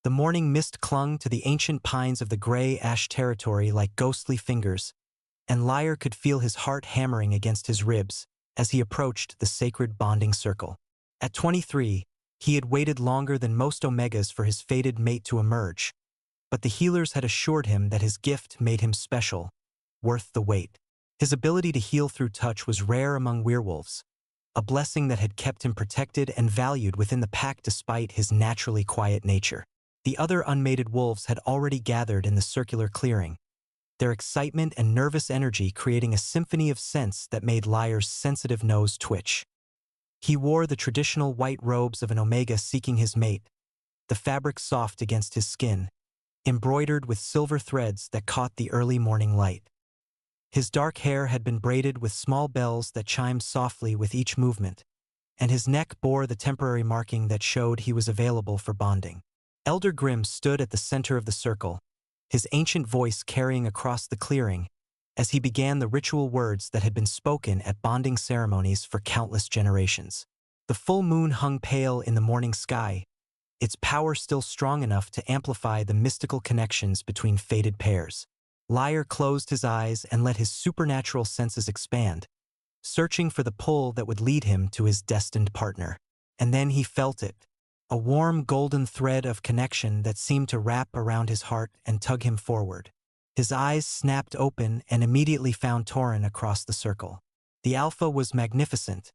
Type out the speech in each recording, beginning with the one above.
The morning mist clung to the ancient pines of the gray ash territory like ghostly fingers, and Lyre could feel his heart hammering against his ribs as he approached the sacred bonding circle. At 23, he had waited longer than most Omegas for his fated mate to emerge, but the healers had assured him that his gift made him special, worth the wait. His ability to heal through touch was rare among werewolves, a blessing that had kept him protected and valued within the pack despite his naturally quiet nature. The other unmated wolves had already gathered in the circular clearing, their excitement and nervous energy creating a symphony of scents that made Lyre's sensitive nose twitch. He wore the traditional white robes of an Omega seeking his mate, the fabric soft against his skin, embroidered with silver threads that caught the early morning light. His dark hair had been braided with small bells that chimed softly with each movement, and his neck bore the temporary marking that showed he was available for bonding. Elder Grimm stood at the center of the circle, his ancient voice carrying across the clearing as he began the ritual words that had been spoken at bonding ceremonies for countless generations. The full moon hung pale in the morning sky, its power still strong enough to amplify the mystical connections between fated pairs. Lyre closed his eyes and let his supernatural senses expand, searching for the pull that would lead him to his destined partner. And then he felt it, a warm golden thread of connection that seemed to wrap around his heart and tug him forward. His eyes snapped open and immediately found Torin across the circle. The Alpha was magnificent,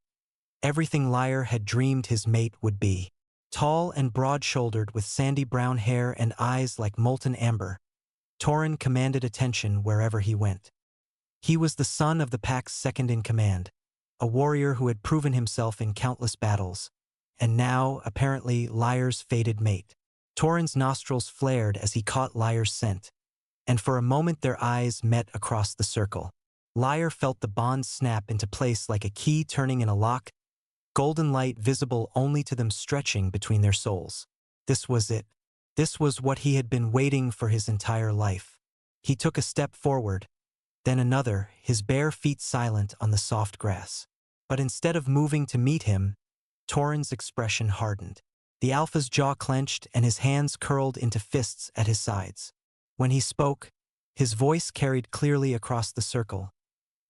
everything Lyre had dreamed his mate would be. Tall and broad-shouldered with sandy brown hair and eyes like molten amber, Torin commanded attention wherever he went. He was the son of the pack's second-in-command, a warrior who had proven himself in countless battles, and now, apparently, Lyre's fated mate. Torin's nostrils flared as he caught Lyre's scent, and for a moment their eyes met across the circle. Lyre felt the bond snap into place like a key turning in a lock, golden light visible only to them stretching between their souls. This was it. This was what he had been waiting for his entire life. He took a step forward, then another, his bare feet silent on the soft grass. But instead of moving to meet him, Torin's expression hardened. The Alpha's jaw clenched and his hands curled into fists at his sides. When he spoke, his voice carried clearly across the circle,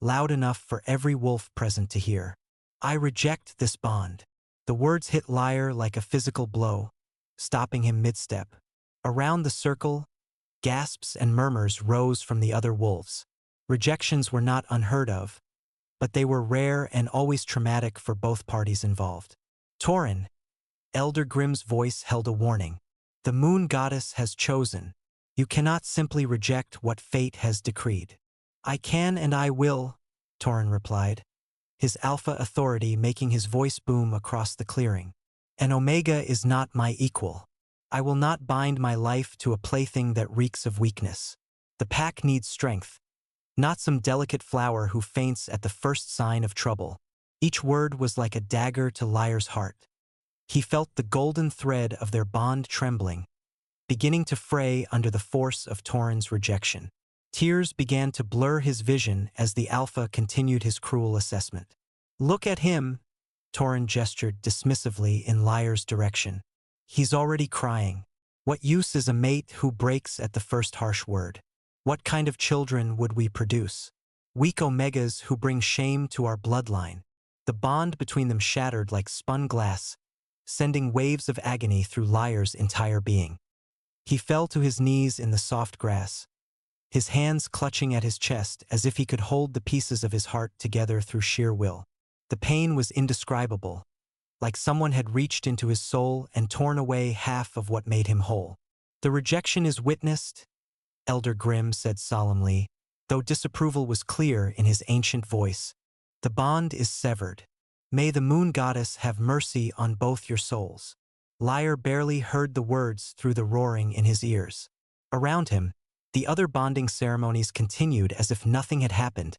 loud enough for every wolf present to hear. "I reject this bond." The words hit Lyre like a physical blow, stopping him mid-step. Around the circle, gasps and murmurs rose from the other wolves. Rejections were not unheard of, but they were rare and always traumatic for both parties involved. "Torin," Elder Grimm's voice held a warning. "The moon goddess has chosen. You cannot simply reject what fate has decreed." "I can and I will," Torin replied, his alpha authority making his voice boom across the clearing. "An Omega is not my equal. I will not bind my life to a plaything that reeks of weakness. The pack needs strength, not some delicate flower who faints at the first sign of trouble." Each word was like a dagger to Lyre's heart. He felt the golden thread of their bond trembling, beginning to fray under the force of Torin's rejection. Tears began to blur his vision as the Alpha continued his cruel assessment. "Look at him," Torin gestured dismissively in Lyre's direction. "He's already crying. What use is a mate who breaks at the first harsh word? What kind of children would we produce? Weak Omegas who bring shame to our bloodline." The bond between them shattered like spun glass, sending waves of agony through Lyre's entire being. He fell to his knees in the soft grass, his hands clutching at his chest as if he could hold the pieces of his heart together through sheer will. The pain was indescribable, like someone had reached into his soul and torn away half of what made him whole. "The rejection is witnessed," Elder Grimm said solemnly, though disapproval was clear in his ancient voice. "The bond is severed. May the moon goddess have mercy on both your souls." Lyre barely heard the words through the roaring in his ears. Around him, the other bonding ceremonies continued as if nothing had happened,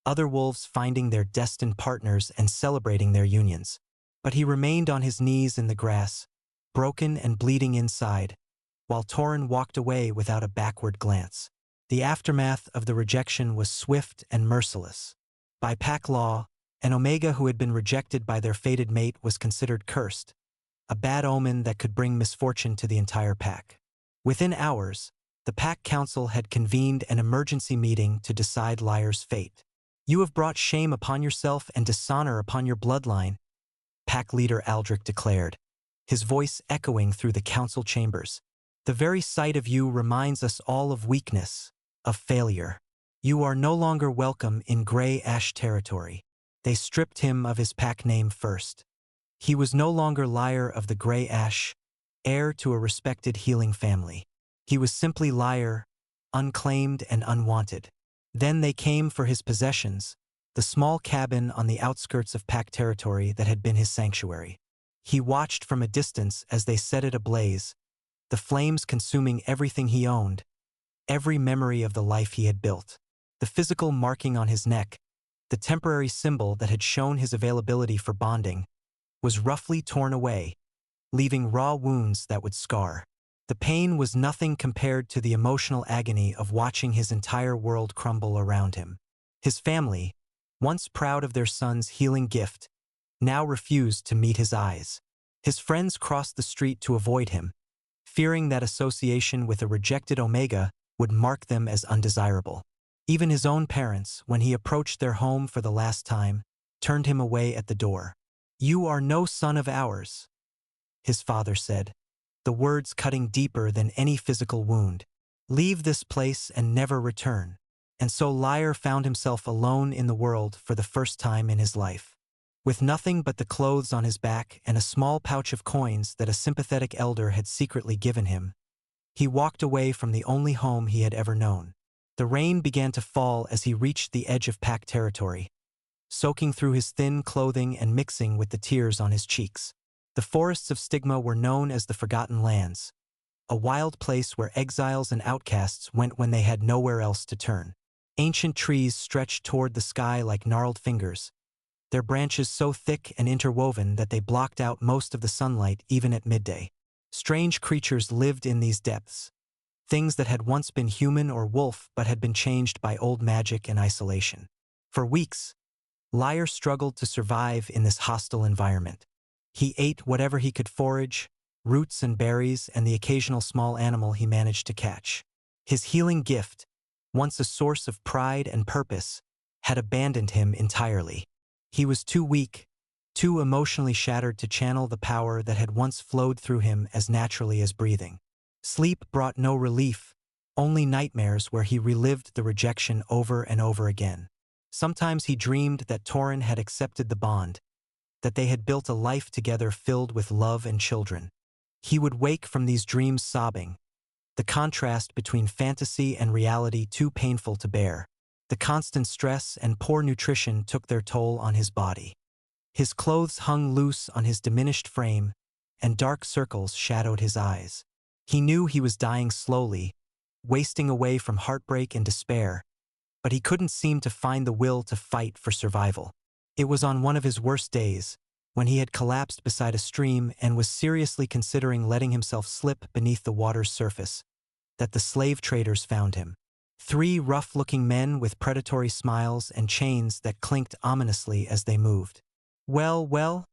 other wolves finding their destined partners and celebrating their unions. But he remained on his knees in the grass, broken and bleeding inside, while Torin walked away without a backward glance. The aftermath of the rejection was swift and merciless. By pack law, an Omega who had been rejected by their fated mate was considered cursed, a bad omen that could bring misfortune to the entire pack. Within hours, the pack council had convened an emergency meeting to decide Liar's fate. "You have brought shame upon yourself and dishonor upon your bloodline," pack leader Aldrich declared, his voice echoing through the council chambers. "The very sight of you reminds us all of weakness, of failure. You are no longer welcome in Grey Ash territory." They stripped him of his pack name first. He was no longer Liar of the Grey Ash, heir to a respected healing family. He was simply Liar, unclaimed and unwanted. Then they came for his possessions, the small cabin on the outskirts of pack territory that had been his sanctuary. He watched from a distance as they set it ablaze, the flames consuming everything he owned, every memory of the life he had built. The physical marking on his neck, the temporary symbol that had shown his availability for bonding, was roughly torn away, leaving raw wounds that would scar. The pain was nothing compared to the emotional agony of watching his entire world crumble around him. His family, once proud of their son's healing gift, now refused to meet his eyes. His friends crossed the street to avoid him, fearing that association with a rejected Omega would mark them as undesirable. Even his own parents, when he approached their home for the last time, turned him away at the door. "You are no son of ours," his father said, the words cutting deeper than any physical wound. "Leave this place and never return." And so Liar found himself alone in the world for the first time in his life. With nothing but the clothes on his back and a small pouch of coins that a sympathetic elder had secretly given him, he walked away from the only home he had ever known. The rain began to fall as he reached the edge of pack territory, soaking through his thin clothing and mixing with the tears on his cheeks. The forests of Stigma were known as the Forgotten Lands, a wild place where exiles and outcasts went when they had nowhere else to turn. Ancient trees stretched toward the sky like gnarled fingers, their branches so thick and interwoven that they blocked out most of the sunlight even at midday. Strange creatures lived in these depths, things that had once been human or wolf but had been changed by old magic and isolation. For weeks, Liar struggled to survive in this hostile environment. He ate whatever he could forage, roots and berries and the occasional small animal he managed to catch. His healing gift, once a source of pride and purpose, had abandoned him entirely. He was too weak, too emotionally shattered to channel the power that had once flowed through him as naturally as breathing. Sleep brought no relief, only nightmares where he relived the rejection over and over again. Sometimes he dreamed that Torin had accepted the bond, that they had built a life together filled with love and children. He would wake from these dreams sobbing, the contrast between fantasy and reality too painful to bear. The constant stress and poor nutrition took their toll on his body. His clothes hung loose on his diminished frame, and dark circles shadowed his eyes. He knew he was dying slowly, wasting away from heartbreak and despair, but he couldn't seem to find the will to fight for survival. It was on one of his worst days, when he had collapsed beside a stream and was seriously considering letting himself slip beneath the water's surface, that the slave traders found him. 3 rough-looking men with predatory smiles and chains that clinked ominously as they moved. "Well, well,"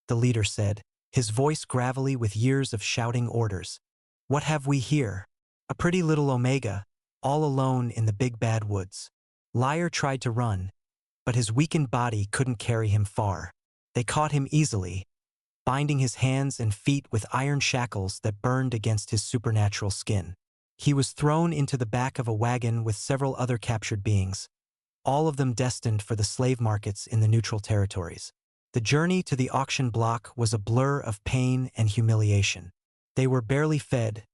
the leader said, his voice gravelly with years of shouting orders. "What have we here?" "A pretty little Omega, all alone in the big bad woods." Liar tried to run, but his weakened body couldn't carry him far. They caught him easily, binding his hands and feet with iron shackles that burned against his supernatural skin. He was thrown into the back of a wagon with several other captured beings, all of them destined for the slave markets in the neutral territories. The journey to the auction block was a blur of pain and humiliation. They were barely fed,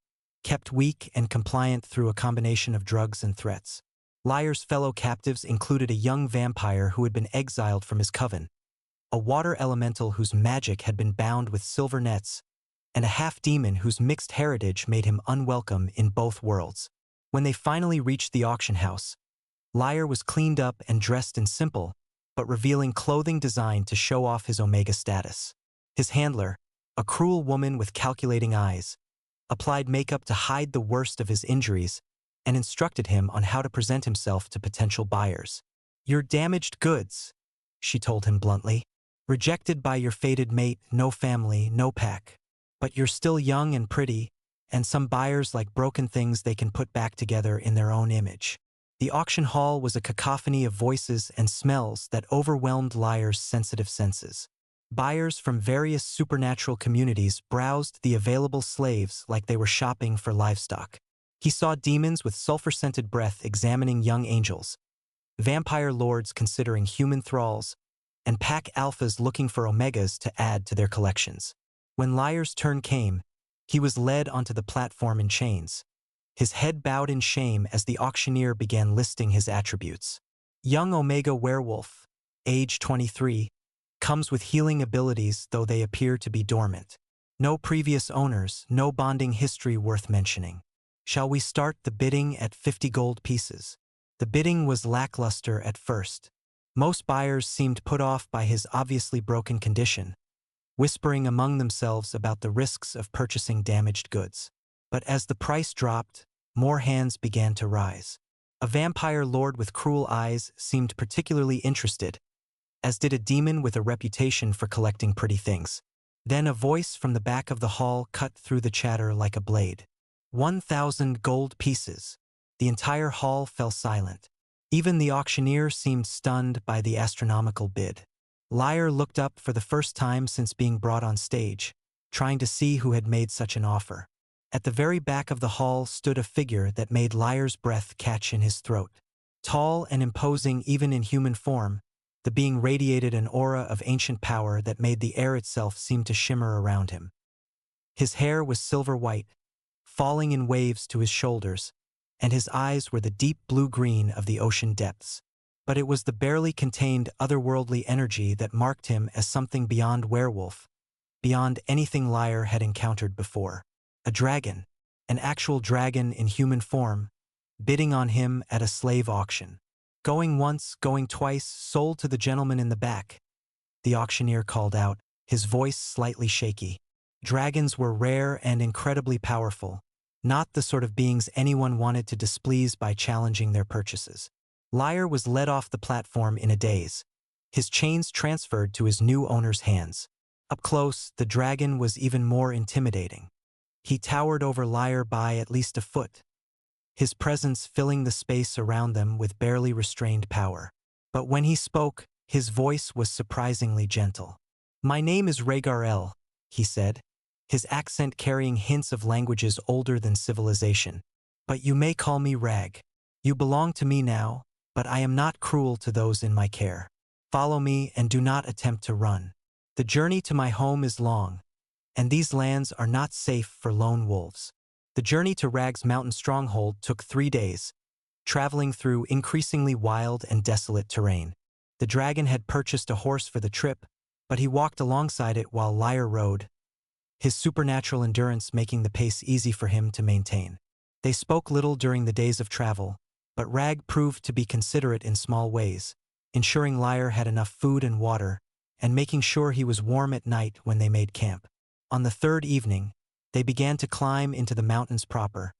kept weak and compliant through a combination of drugs and threats. Liar's fellow captives included a young vampire who had been exiled from his coven, a water elemental whose magic had been bound with silver nets, and a half-demon whose mixed heritage made him unwelcome in both worlds. When they finally reached the auction house, Liar was cleaned up and dressed in simple, but revealing clothing designed to show off his Omega status. His handler, a cruel woman with calculating eyes, applied makeup to hide the worst of his injuries and instructed him on how to present himself to potential buyers. "You're damaged goods," she told him bluntly. "Rejected by your fated mate, no family, no pack." But you're still young and pretty, and some buyers like broken things they can put back together in their own image. The auction hall was a cacophony of voices and smells that overwhelmed Liar's sensitive senses. Buyers from various supernatural communities browsed the available slaves like they were shopping for livestock. He saw demons with sulfur-scented breath examining young angels, vampire lords considering human thralls, and pack alphas looking for omegas to add to their collections. When Liar's turn came, he was led onto the platform in chains, his head bowed in shame as the auctioneer began listing his attributes. Young Omega Werewolf, age 23, comes with healing abilities though they appear to be dormant. No previous owners, no bonding history worth mentioning. Shall we start the bidding at 50 gold pieces? The bidding was lackluster at first. Most buyers seemed put off by his obviously broken condition, whispering among themselves about the risks of purchasing damaged goods. But as the price dropped, more hands began to rise. A vampire lord with cruel eyes seemed particularly interested, as did a demon with a reputation for collecting pretty things. Then a voice from the back of the hall cut through the chatter like a blade. 1,000 gold pieces. The entire hall fell silent. Even the auctioneer seemed stunned by the astronomical bid. Liar looked up for the first time since being brought on stage, trying to see who had made such an offer. At the very back of the hall stood a figure that made Liar's breath catch in his throat. Tall and imposing even in human form, the being radiated an aura of ancient power that made the air itself seem to shimmer around him. His hair was silver white, falling in waves to his shoulders, and his eyes were the deep blue-green of the ocean depths. But it was the barely contained otherworldly energy that marked him as something beyond werewolf, beyond anything Liar had encountered before. A dragon, an actual dragon in human form, bidding on him at a slave auction. Going once, going twice, sold to the gentleman in the back, the auctioneer called out, his voice slightly shaky. Dragons were rare and incredibly powerful, not the sort of beings anyone wanted to displease by challenging their purchases. Liar was led off the platform in a daze, his chains transferred to his new owner's hands. Up close, the dragon was even more intimidating. He towered over Liar by at least a foot, his presence filling the space around them with barely restrained power. But when he spoke, his voice was surprisingly gentle. "My name is Rhaegar, he said, his accent carrying hints of languages older than civilization. But you may call me Rag. You belong to me now, but I am not cruel to those in my care. Follow me and do not attempt to run. The journey to my home is long, and these lands are not safe for lone wolves." The journey to Rag's mountain stronghold took 3 days, traveling through increasingly wild and desolate terrain. The dragon had purchased a horse for the trip, but he walked alongside it while Liar rode, his supernatural endurance making the pace easy for him to maintain. They spoke little during the days of travel, but Rag proved to be considerate in small ways, ensuring Liar had enough food and water, and making sure he was warm at night when they made camp. On the 3rd evening, they began to climb into the mountains proper,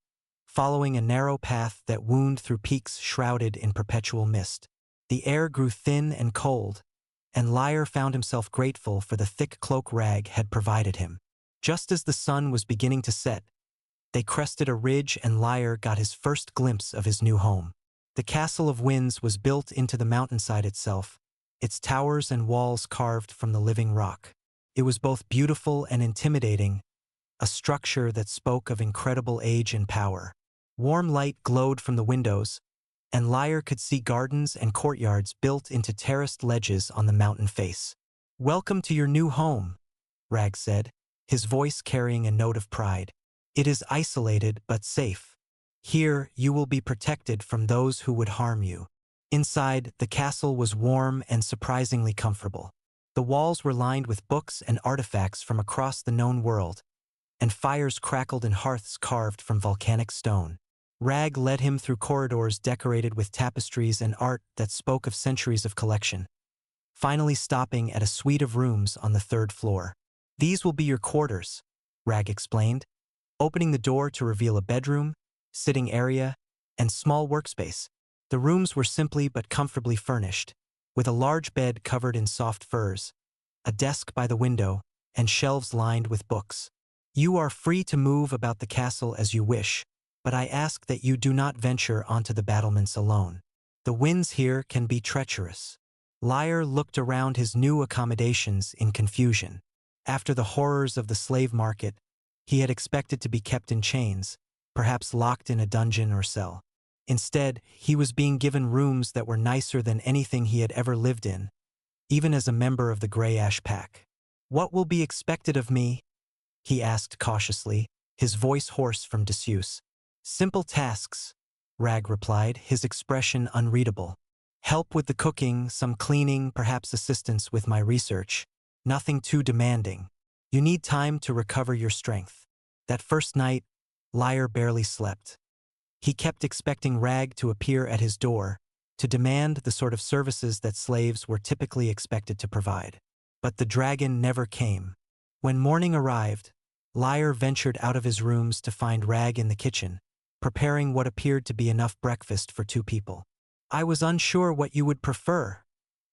following a narrow path that wound through peaks shrouded in perpetual mist. The air grew thin and cold, and Liar found himself grateful for the thick cloak Rag had provided him. Just as the sun was beginning to set, they crested a ridge and Liar got his first glimpse of his new home. The Castle of Winds was built into the mountainside itself, its towers and walls carved from the living rock. It was both beautiful and intimidating, a structure that spoke of incredible age and power. Warm light glowed from the windows, and Liar could see gardens and courtyards built into terraced ledges on the mountain face. "Welcome to your new home," Rag said, his voice carrying a note of pride. "It is isolated but safe. Here you will be protected from those who would harm you." Inside, the castle was warm and surprisingly comfortable. The walls were lined with books and artifacts from across the known world, and fires crackled in hearths carved from volcanic stone. Rag led him through corridors decorated with tapestries and art that spoke of centuries of collection, finally stopping at a suite of rooms on the 3rd floor. "These will be your quarters," Rag explained, opening the door to reveal a bedroom, sitting area, and small workspace. The rooms were simply but comfortably furnished, with a large bed covered in soft furs, a desk by the window, and shelves lined with books. You are free to move about the castle as you wish, but I ask that you do not venture onto the battlements alone. The winds here can be treacherous. Liar looked around his new accommodations in confusion. After the horrors of the slave market, he had expected to be kept in chains, perhaps locked in a dungeon or cell. Instead, he was being given rooms that were nicer than anything he had ever lived in, even as a member of the Grey Ash Pack. "What will be expected of me?" he asked cautiously, his voice hoarse from disuse. "Simple tasks," Rag replied, his expression unreadable. "Help with the cooking, some cleaning, perhaps assistance with my research. Nothing too demanding. You need time to recover your strength." That first night, Liar barely slept. He kept expecting Rag to appear at his door, to demand the sort of services that slaves were typically expected to provide. But the dragon never came. When morning arrived, Liar ventured out of his rooms to find Rag in the kitchen, preparing what appeared to be enough breakfast for 2 people. "I was unsure what you would prefer,"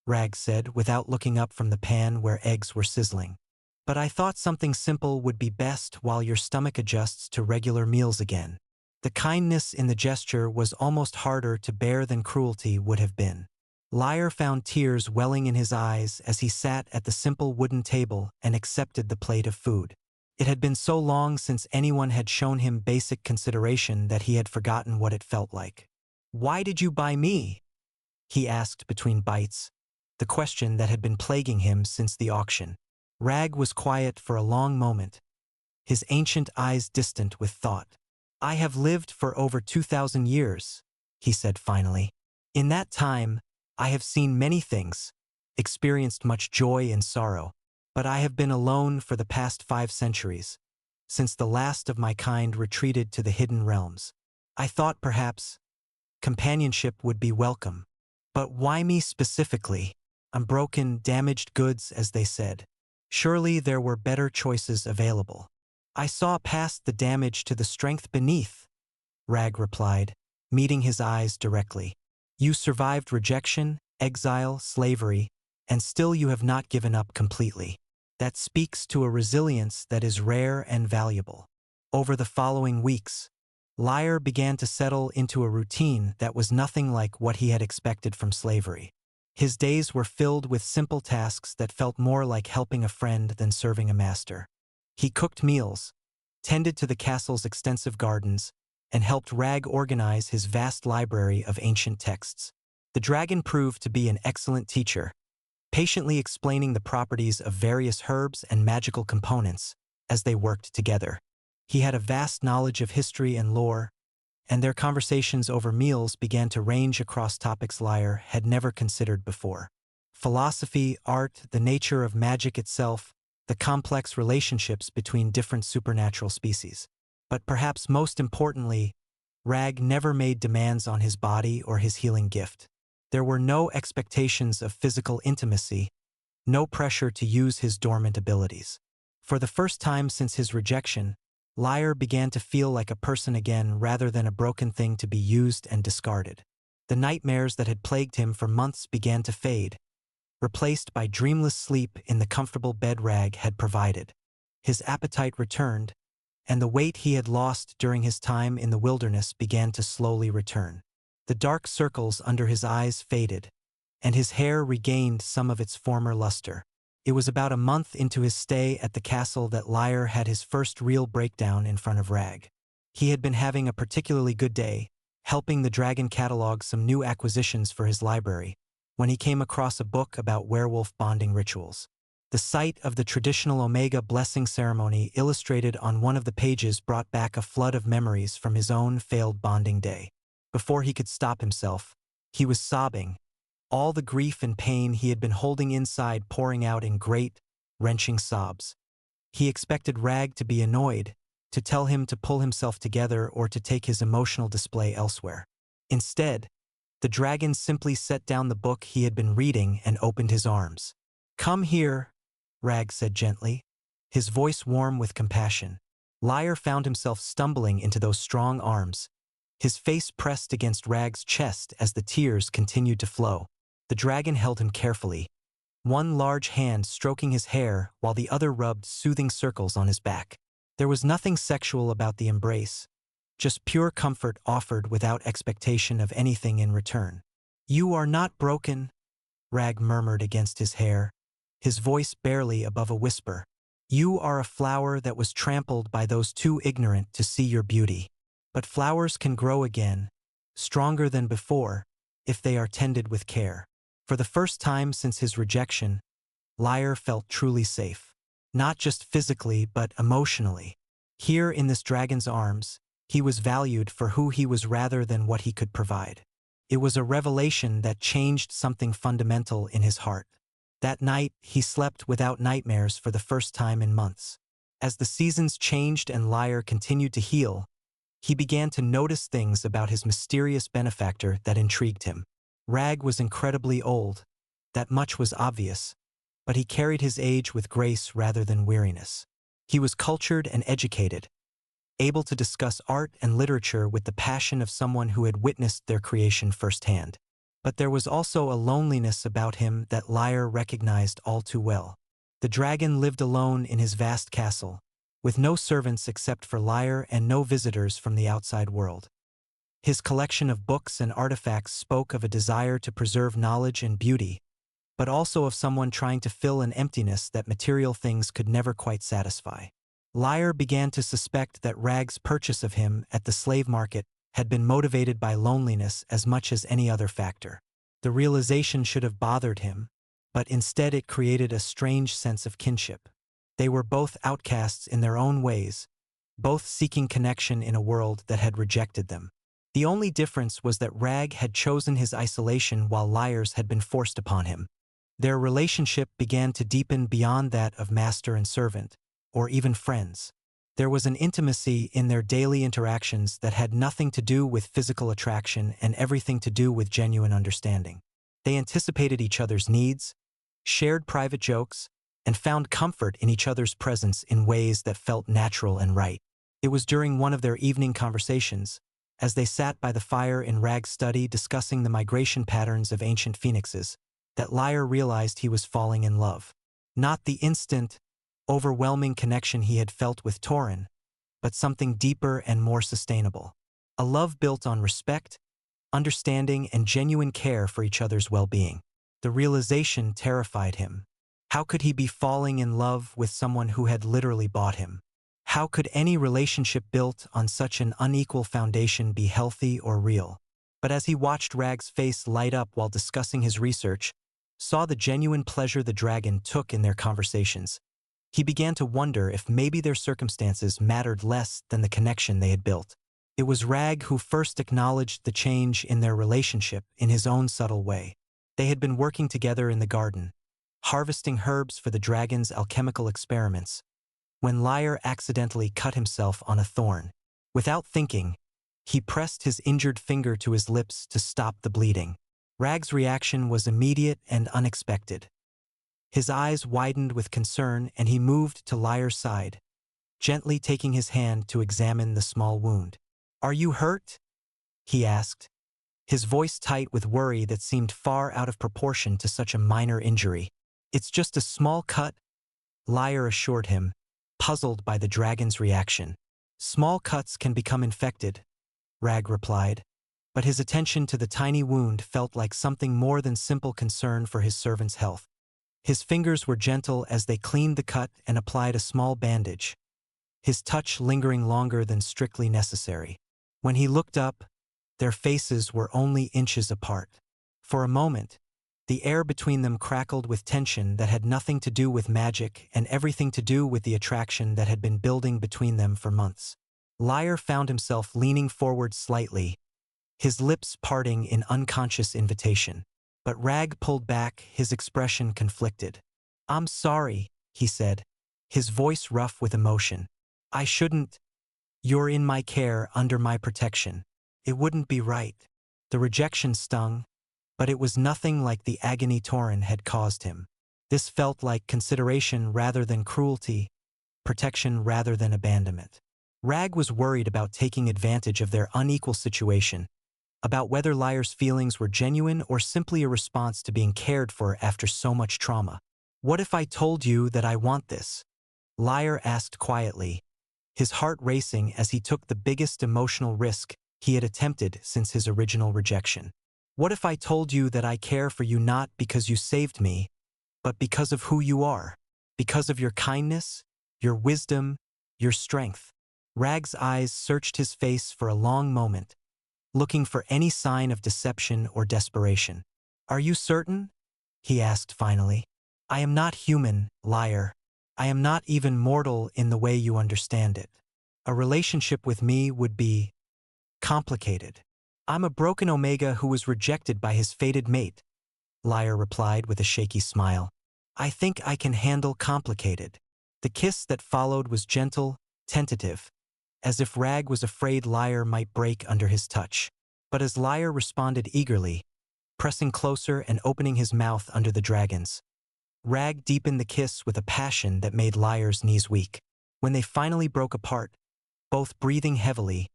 Rag said without looking up from the pan where eggs were sizzling. "But I thought something simple would be best while your stomach adjusts to regular meals again." The kindness in the gesture was almost harder to bear than cruelty would have been. Liar found tears welling in his eyes as he sat at the simple wooden table and accepted the plate of food. It had been so long since anyone had shown him basic consideration that he had forgotten what it felt like. "Why did you buy me?" he asked between bites, the question that had been plaguing him since the auction. Rag was quiet for a long moment, his ancient eyes distant with thought. "I have lived for over 2,000 years, he said finally. "In that time, I have seen many things, experienced much joy and sorrow, but I have been alone for the past 5 centuries, since the last of my kind retreated to the hidden realms. I thought perhaps companionship would be welcome. But why me specifically? Unbroken, damaged goods, as they said. Surely there were better choices available. I saw past the damage to the strength beneath," Rag replied, meeting his eyes directly. "You survived rejection, exile, slavery, and still you have not given up completely. That speaks to a resilience that is rare and valuable." Over the following weeks, Liar began to settle into a routine that was nothing like what he had expected from slavery. His days were filled with simple tasks that felt more like helping a friend than serving a master. He cooked meals, tended to the castle's extensive gardens, and helped Rag organize his vast library of ancient texts. The dragon proved to be an excellent teacher, patiently explaining the properties of various herbs and magical components as they worked together. He had a vast knowledge of history and lore, and their conversations over meals began to range across topics Liar had never considered before. Philosophy, art, the nature of magic itself, the complex relationships between different supernatural species. But perhaps most importantly, Rag never made demands on his body or his healing gift. There were no expectations of physical intimacy, no pressure to use his dormant abilities. For the first time since his rejection, Liar began to feel like a person again rather than a broken thing to be used and discarded. The nightmares that had plagued him for months began to fade, replaced by dreamless sleep in the comfortable bed Rag had provided. His appetite returned, and the weight he had lost during his time in the wilderness began to slowly return. The dark circles under his eyes faded, and his hair regained some of its former luster. It was about a month into his stay at the castle that Liar had his first real breakdown in front of Rag. He had been having a particularly good day, helping the dragon catalog some new acquisitions for his library, when he came across a book about werewolf bonding rituals. The sight of the traditional Omega blessing ceremony illustrated on one of the pages brought back a flood of memories from his own failed bonding day. Before he could stop himself, he was sobbing, all the grief and pain he had been holding inside pouring out in great, wrenching sobs. He expected Rag to be annoyed, to tell him to pull himself together or to take his emotional display elsewhere. Instead, the dragon simply set down the book he had been reading and opened his arms. "Come here," Rag said gently, his voice warm with compassion. Liar found himself stumbling into those strong arms, his face pressed against Rag's chest as the tears continued to flow. The dragon held him carefully, one large hand stroking his hair while the other rubbed soothing circles on his back. There was nothing sexual about the embrace, just pure comfort offered without expectation of anything in return. "You are not broken," Rag murmured against his hair, his voice barely above a whisper. "You are a flower that was trampled by those too ignorant to see your beauty. But flowers can grow again, stronger than before, if they are tended with care." For the first time since his rejection, Lyre felt truly safe. Not just physically, but emotionally. Here in this dragon's arms, he was valued for who he was rather than what he could provide. It was a revelation that changed something fundamental in his heart. That night, he slept without nightmares for the first time in months. As the seasons changed and Lyre continued to heal, he began to notice things about his mysterious benefactor that intrigued him. Rag was incredibly old, that much was obvious, but he carried his age with grace rather than weariness. He was cultured and educated, able to discuss art and literature with the passion of someone who had witnessed their creation firsthand. But there was also a loneliness about him that Lyre recognized all too well. The dragon lived alone in his vast castle, with no servants except for Lyre and no visitors from the outside world. His collection of books and artifacts spoke of a desire to preserve knowledge and beauty, but also of someone trying to fill an emptiness that material things could never quite satisfy. Lyre began to suspect that Rag's purchase of him at the slave market had been motivated by loneliness as much as any other factor. The realization should have bothered him, but instead it created a strange sense of kinship. They were both outcasts in their own ways, both seeking connection in a world that had rejected them. The only difference was that Rag had chosen his isolation while Lyre's had been forced upon him. Their relationship began to deepen beyond that of master and servant, or even friends. There was an intimacy in their daily interactions that had nothing to do with physical attraction and everything to do with genuine understanding. They anticipated each other's needs, shared private jokes, and found comfort in each other's presence in ways that felt natural and right. It was during one of their evening conversations, as they sat by the fire in Rag's study discussing the migration patterns of ancient phoenixes, that Lyre realized he was falling in love. Not the instant, overwhelming connection he had felt with Tauren, but something deeper and more sustainable. A love built on respect, understanding, and genuine care for each other's well-being. The realization terrified him. How could he be falling in love with someone who had literally bought him? How could any relationship built on such an unequal foundation be healthy or real? But as he watched Rag's face light up while discussing his research, saw the genuine pleasure the dragon took in their conversations, he began to wonder if maybe their circumstances mattered less than the connection they had built. It was Rag who first acknowledged the change in their relationship in his own subtle way. They had been working together in the garden, harvesting herbs for the dragon's alchemical experiments, when Lyre accidentally cut himself on a thorn. Without thinking, he pressed his injured finger to his lips to stop the bleeding. Rag's reaction was immediate and unexpected. His eyes widened with concern and he moved to Lyre's side, gently taking his hand to examine the small wound. "Are you hurt?" he asked, his voice tight with worry that seemed far out of proportion to such a minor injury. "It's just a small cut," Lyre assured him, puzzled by the dragon's reaction. "Small cuts can become infected," Rag replied, but his attention to the tiny wound felt like something more than simple concern for his servant's health. His fingers were gentle as they cleaned the cut and applied a small bandage, his touch lingering longer than strictly necessary. When he looked up, their faces were only inches apart. For a moment, the air between them crackled with tension that had nothing to do with magic and everything to do with the attraction that had been building between them for months. Lyre found himself leaning forward slightly, his lips parting in unconscious invitation. But Rag pulled back, his expression conflicted. "I'm sorry," he said, his voice rough with emotion. "I shouldn't. You're in my care, under my protection. It wouldn't be right." The rejection stung, but it was nothing like the agony Tauren had caused him. This felt like consideration rather than cruelty, protection rather than abandonment. Rag was worried about taking advantage of their unequal situation, about whether Lyre's feelings were genuine or simply a response to being cared for after so much trauma. "What if I told you that I want this?" Lyre asked quietly, his heart racing as he took the biggest emotional risk he had attempted since his original rejection. What if I told you that I care for you not because you saved me, but because of who you are, because of your kindness, your wisdom, your strength? Rag's eyes searched his face for a long moment, looking for any sign of deception or desperation. Are you certain? He asked finally. I am not human, liar. I am not even mortal in the way you understand it. A relationship with me would be complicated. I'm a broken Omega who was rejected by his fated mate, Liar replied with a shaky smile. I think I can handle complicated. The kiss that followed was gentle, tentative, as if Rag was afraid Liar might break under his touch. But as Liar responded eagerly, pressing closer and opening his mouth under the dragon's, Rag deepened the kiss with a passion that made Liar's knees weak. When they finally broke apart, both breathing heavily,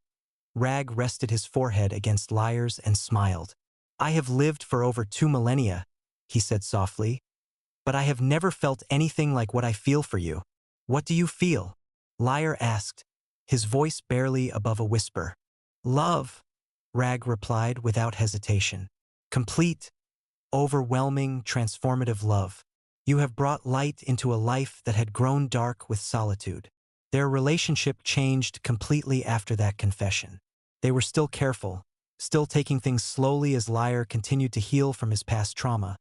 Rag rested his forehead against Liar's and smiled. I have lived for over 2 millennia, he said softly, but I have never felt anything like what I feel for you. What do you feel? Liar asked, his voice barely above a whisper. Love, Rag replied without hesitation. Complete, overwhelming, transformative love. You have brought light into a life that had grown dark with solitude. Their relationship changed completely after that confession. They were still careful, still taking things slowly as Liar continued to heal from his past trauma.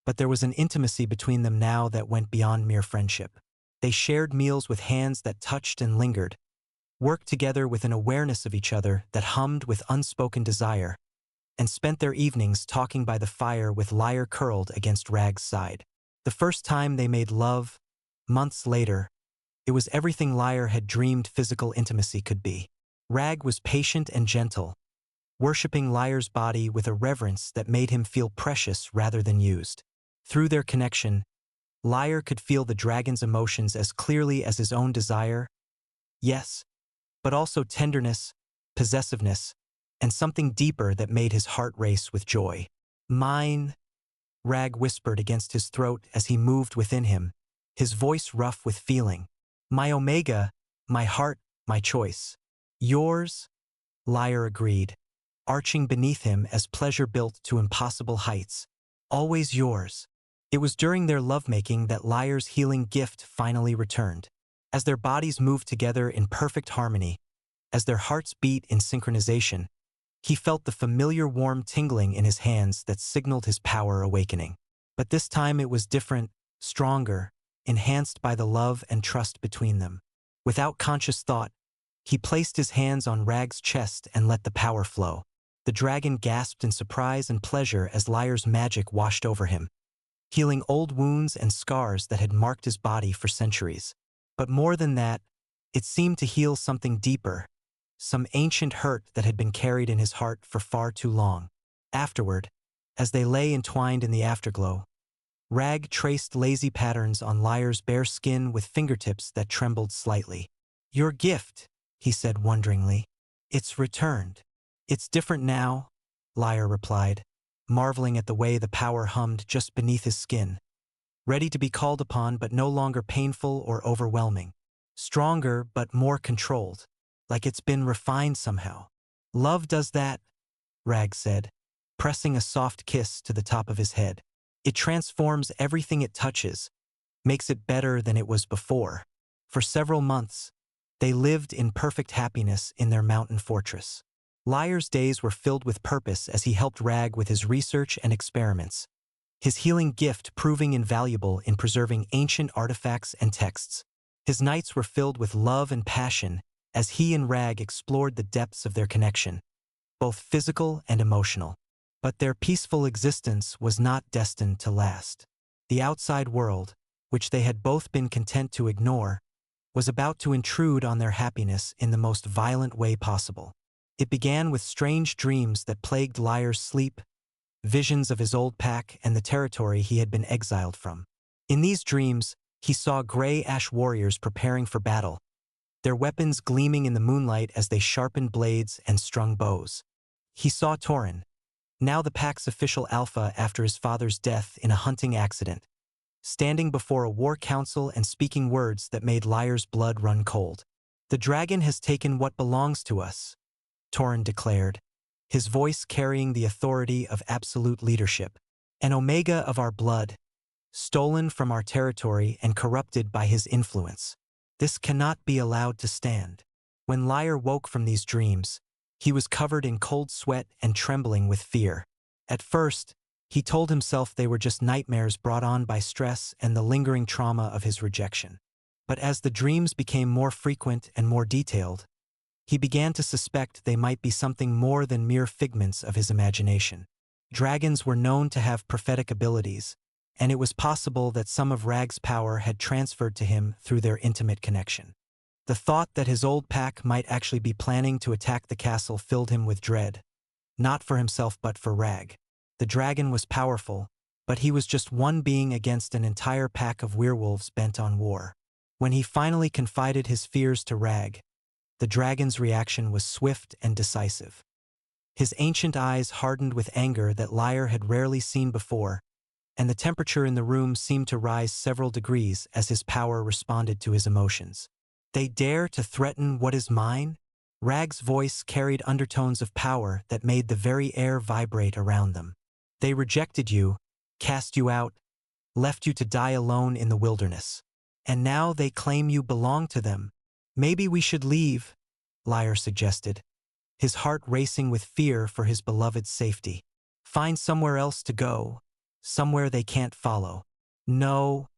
But there was an intimacy between them now that went beyond mere friendship. They shared meals with hands that touched and lingered, worked together with an awareness of each other that hummed with unspoken desire, and spent their evenings talking by the fire with Liar curled against Rag's side. The first time they made love, months later, it was everything Liar had dreamed physical intimacy could be. Rag was patient and gentle, worshipping Liar's body with a reverence that made him feel precious rather than used. Through their connection, Liar could feel the dragon's emotions as clearly as his own desire, yes, but also tenderness, possessiveness, and something deeper that made his heart race with joy. Mine, Rag whispered against his throat as he moved within him, his voice rough with feeling. My Omega, my heart, my choice. Yours, Liar agreed, arching beneath him as pleasure built to impossible heights. Always yours. It was during their lovemaking that Liar's healing gift finally returned. As their bodies moved together in perfect harmony, as their hearts beat in synchronization, he felt the familiar warm tingling in his hands that signaled his power awakening. But this time it was different, stronger, enhanced by the love and trust between them. Without conscious thought, he placed his hands on Rag's chest and let the power flow. The dragon gasped in surprise and pleasure as Liar's magic washed over him, healing old wounds and scars that had marked his body for centuries. But more than that, it seemed to heal something deeper, some ancient hurt that had been carried in his heart for far too long. Afterward, as they lay entwined in the afterglow, Rag traced lazy patterns on Liar's bare skin with fingertips that trembled slightly. Your gift, he said wonderingly. It's returned. It's different now, Liar replied, marveling at the way the power hummed just beneath his skin. Ready to be called upon but no longer painful or overwhelming. Stronger but more controlled, like it's been refined somehow. Love does that, Rag said, pressing a soft kiss to the top of his head. It transforms everything it touches, makes it better than it was before. For several months, they lived in perfect happiness in their mountain fortress. Liar's days were filled with purpose as he helped Rag with his research and experiments, his healing gift proving invaluable in preserving ancient artifacts and texts. His nights were filled with love and passion as he and Rag explored the depths of their connection, both physical and emotional. But their peaceful existence was not destined to last. The outside world, which they had both been content to ignore, was about to intrude on their happiness in the most violent way possible. It began with strange dreams that plagued Liar's sleep, visions of his old pack and the territory he had been exiled from. In these dreams, he saw gray ash warriors preparing for battle, their weapons gleaming in the moonlight as they sharpened blades and strung bows. He saw Torin, now the pack's official alpha after his father's death in a hunting accident, standing before a war council and speaking words that made Liar's blood run cold. "The dragon has taken what belongs to us," Torin declared, his voice carrying the authority of absolute leadership. "An omega of our blood, stolen from our territory and corrupted by his influence. This cannot be allowed to stand." When Lyre woke from these dreams, he was covered in cold sweat and trembling with fear. At first, he told himself they were just nightmares brought on by stress and the lingering trauma of his rejection. But as the dreams became more frequent and more detailed, he began to suspect they might be something more than mere figments of his imagination. Dragons were known to have prophetic abilities, and it was possible that some of Rag's power had transferred to him through their intimate connection. The thought that his old pack might actually be planning to attack the castle filled him with dread, not for himself but for Rag. The dragon was powerful, but he was just one being against an entire pack of werewolves bent on war. When he finally confided his fears to Rag, the dragon's reaction was swift and decisive. His ancient eyes hardened with anger that Lyre had rarely seen before, and the temperature in the room seemed to rise several degrees as his power responded to his emotions. "They dare to threaten what is mine?" Rag's voice carried undertones of power that made the very air vibrate around them. "They rejected you, cast you out, left you to die alone in the wilderness. And now they claim you belong to them. Maybe we should leave," Lyre suggested, his heart racing with fear for his beloved's safety. "Find somewhere else to go, somewhere they can't follow." "No,"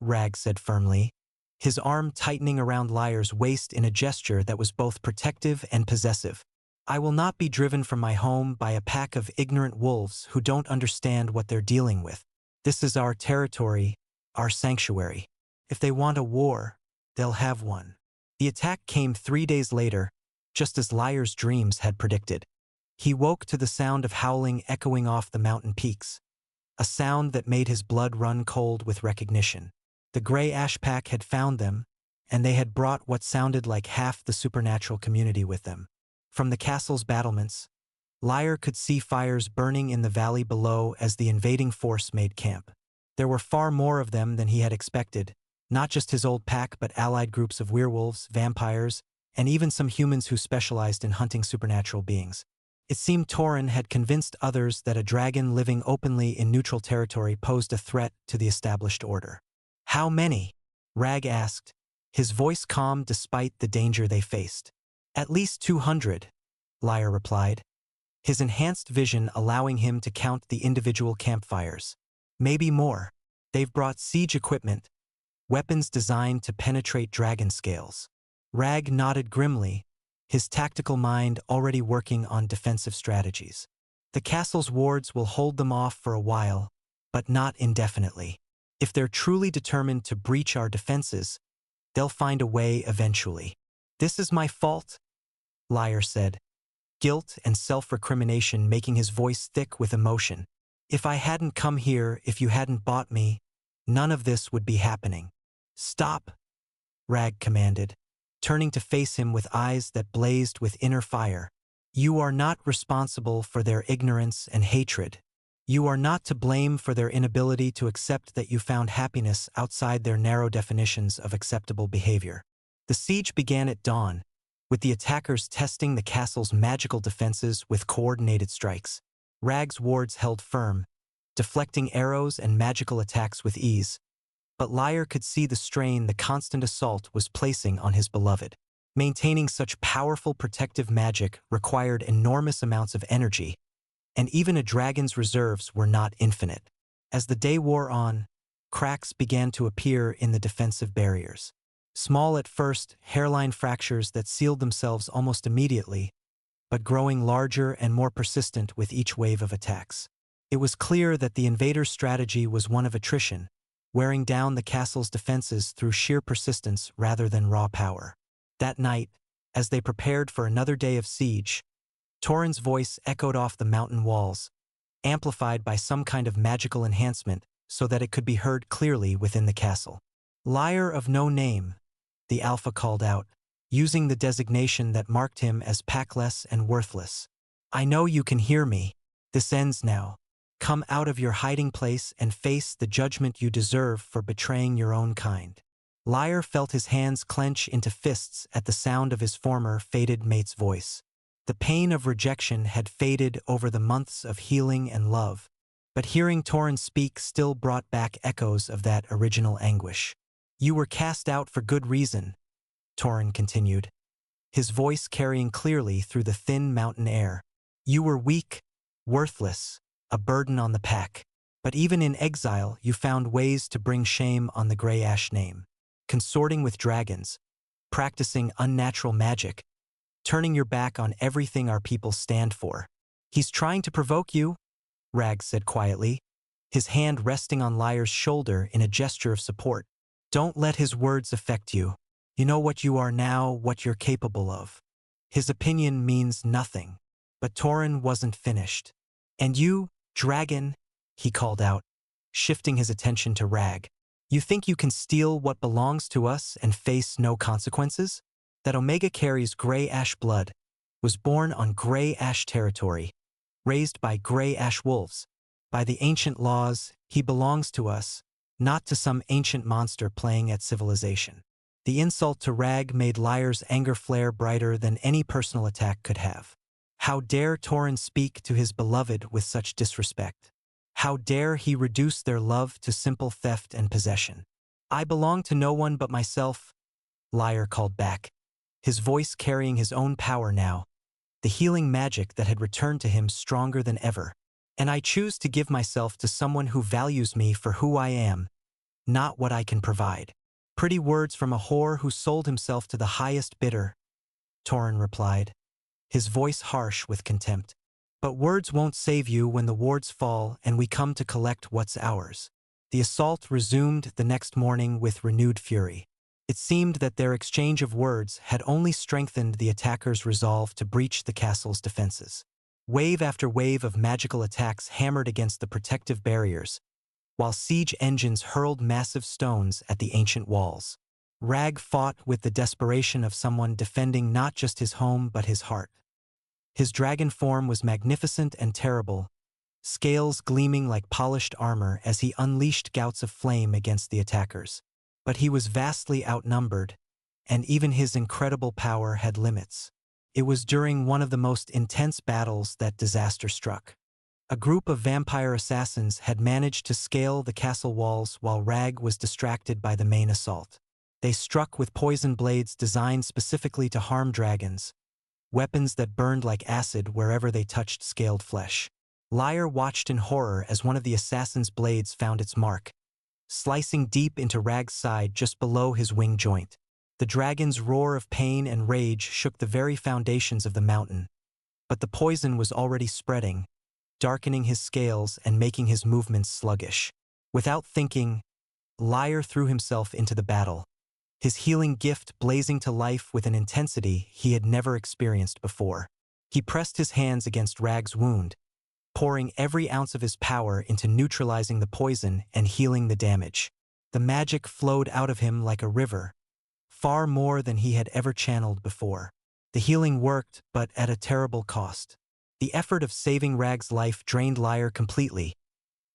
Rag said firmly, his arm tightening around Lyre's waist in a gesture that was both protective and possessive. "I will not be driven from my home by a pack of ignorant wolves who don't understand what they're dealing with. This is our territory, our sanctuary. If they want a war, they'll have one." The attack came 3 days later, just as Lyre's dreams had predicted. He woke to the sound of howling echoing off the mountain peaks, a sound that made his blood run cold with recognition. The Grey Ash Pack had found them, and they had brought what sounded like half the supernatural community with them. From the castle's battlements, Lyre could see fires burning in the valley below as the invading force made camp. There were far more of them than he had expected, not just his old pack but allied groups of werewolves, vampires, and even some humans who specialized in hunting supernatural beings. It seemed Torin had convinced others that a dragon living openly in neutral territory posed a threat to the established order. "How many?" Rag asked, his voice calm despite the danger they faced. "At least 200, Lyre replied, his enhanced vision allowing him to count the individual campfires. "Maybe more. They've brought siege equipment, weapons designed to penetrate dragon scales." Rag nodded grimly, his tactical mind already working on defensive strategies. "The castle's wards will hold them off for a while, but not indefinitely. If they're truly determined to breach our defenses, they'll find a way eventually." "This is my fault," Lyre said, guilt and self-recrimination making his voice thick with emotion. "If I hadn't come here, if you hadn't bought me, none of this would be happening." "Stop," Rag commanded, turning to face him with eyes that blazed with inner fire. "You are not responsible for their ignorance and hatred. You are not to blame for their inability to accept that you found happiness outside their narrow definitions of acceptable behavior." The siege began at dawn, with the attackers testing the castle's magical defenses with coordinated strikes. Rag's wards held firm, deflecting arrows and magical attacks with ease, but Lyre could see the strain the constant assault was placing on his beloved. Maintaining such powerful protective magic required enormous amounts of energy, and even a dragon's reserves were not infinite. As the day wore on, cracks began to appear in the defensive barriers. Small at first, hairline fractures that sealed themselves almost immediately, but growing larger and more persistent with each wave of attacks. It was clear that the invaders' strategy was one of attrition, wearing down the castle's defenses through sheer persistence rather than raw power. That night, as they prepared for another day of siege, Torin's voice echoed off the mountain walls, amplified by some kind of magical enhancement so that it could be heard clearly within the castle. "Lyre of no name," the Alpha called out, using the designation that marked him as packless and worthless. "I know you can hear me. This ends now. Come out of your hiding place and face the judgment you deserve for betraying your own kind." Liar felt his hands clench into fists at the sound of his former, fated mate's voice. The pain of rejection had faded over the months of healing and love, but hearing Torin speak still brought back echoes of that original anguish. "You were cast out for good reason," Torin continued, his voice carrying clearly through the thin mountain air. "You were weak, worthless, a burden on the pack. But even in exile you found ways to bring shame on the Grey Ash name. Consorting with dragons, practicing unnatural magic, turning your back on everything our people stand for. He's trying to provoke you," Rags said quietly, his hand resting on Liar's shoulder in a gesture of support. "Don't let his words affect you. You know what you are now, what you're capable of. His opinion means nothing." But Torin wasn't finished. "And you, dragon," he called out, shifting his attention to Rag. "You think you can steal what belongs to us and face no consequences? That Omega carries Grey Ash blood, was born on Grey Ash territory, raised by Grey Ash wolves. By the ancient laws, he belongs to us, not to some ancient monster playing at civilization." The insult to Rag made Liar's anger flare brighter than any personal attack could have. How dare Torin speak to his beloved with such disrespect? How dare he reduce their love to simple theft and possession? "I belong to no one but myself," Liar called back, his voice carrying his own power now, the healing magic that had returned to him stronger than ever. "And I choose to give myself to someone who values me for who I am, not what I can provide." "Pretty words from a whore who sold himself to the highest bidder," Torin replied, his voice harsh with contempt. "But words won't save you when the wards fall and we come to collect what's ours." The assault resumed the next morning with renewed fury. It seemed that their exchange of words had only strengthened the attackers' resolve to breach the castle's defenses. Wave after wave of magical attacks hammered against the protective barriers, while siege engines hurled massive stones at the ancient walls. Rag fought with the desperation of someone defending not just his home but his heart. His dragon form was magnificent and terrible, scales gleaming like polished armor as he unleashed gouts of flame against the attackers. But he was vastly outnumbered, and even his incredible power had limits. It was during one of the most intense battles that disaster struck. A group of vampire assassins had managed to scale the castle walls while Rag was distracted by the main assault. They struck with poison blades designed specifically to harm dragons, weapons that burned like acid wherever they touched scaled flesh. Liar watched in horror as one of the assassin's blades found its mark, slicing deep into Rag's side just below his wing joint. The dragon's roar of pain and rage shook the very foundations of the mountain, but the poison was already spreading, darkening his scales and making his movements sluggish. Without thinking, Liar threw himself into the battle, his healing gift blazing to life with an intensity he had never experienced before. He pressed his hands against Rag's wound, pouring every ounce of his power into neutralizing the poison and healing the damage. The magic flowed out of him like a river, far more than he had ever channeled before. The healing worked, but at a terrible cost. The effort of saving Rag's life drained Liar completely,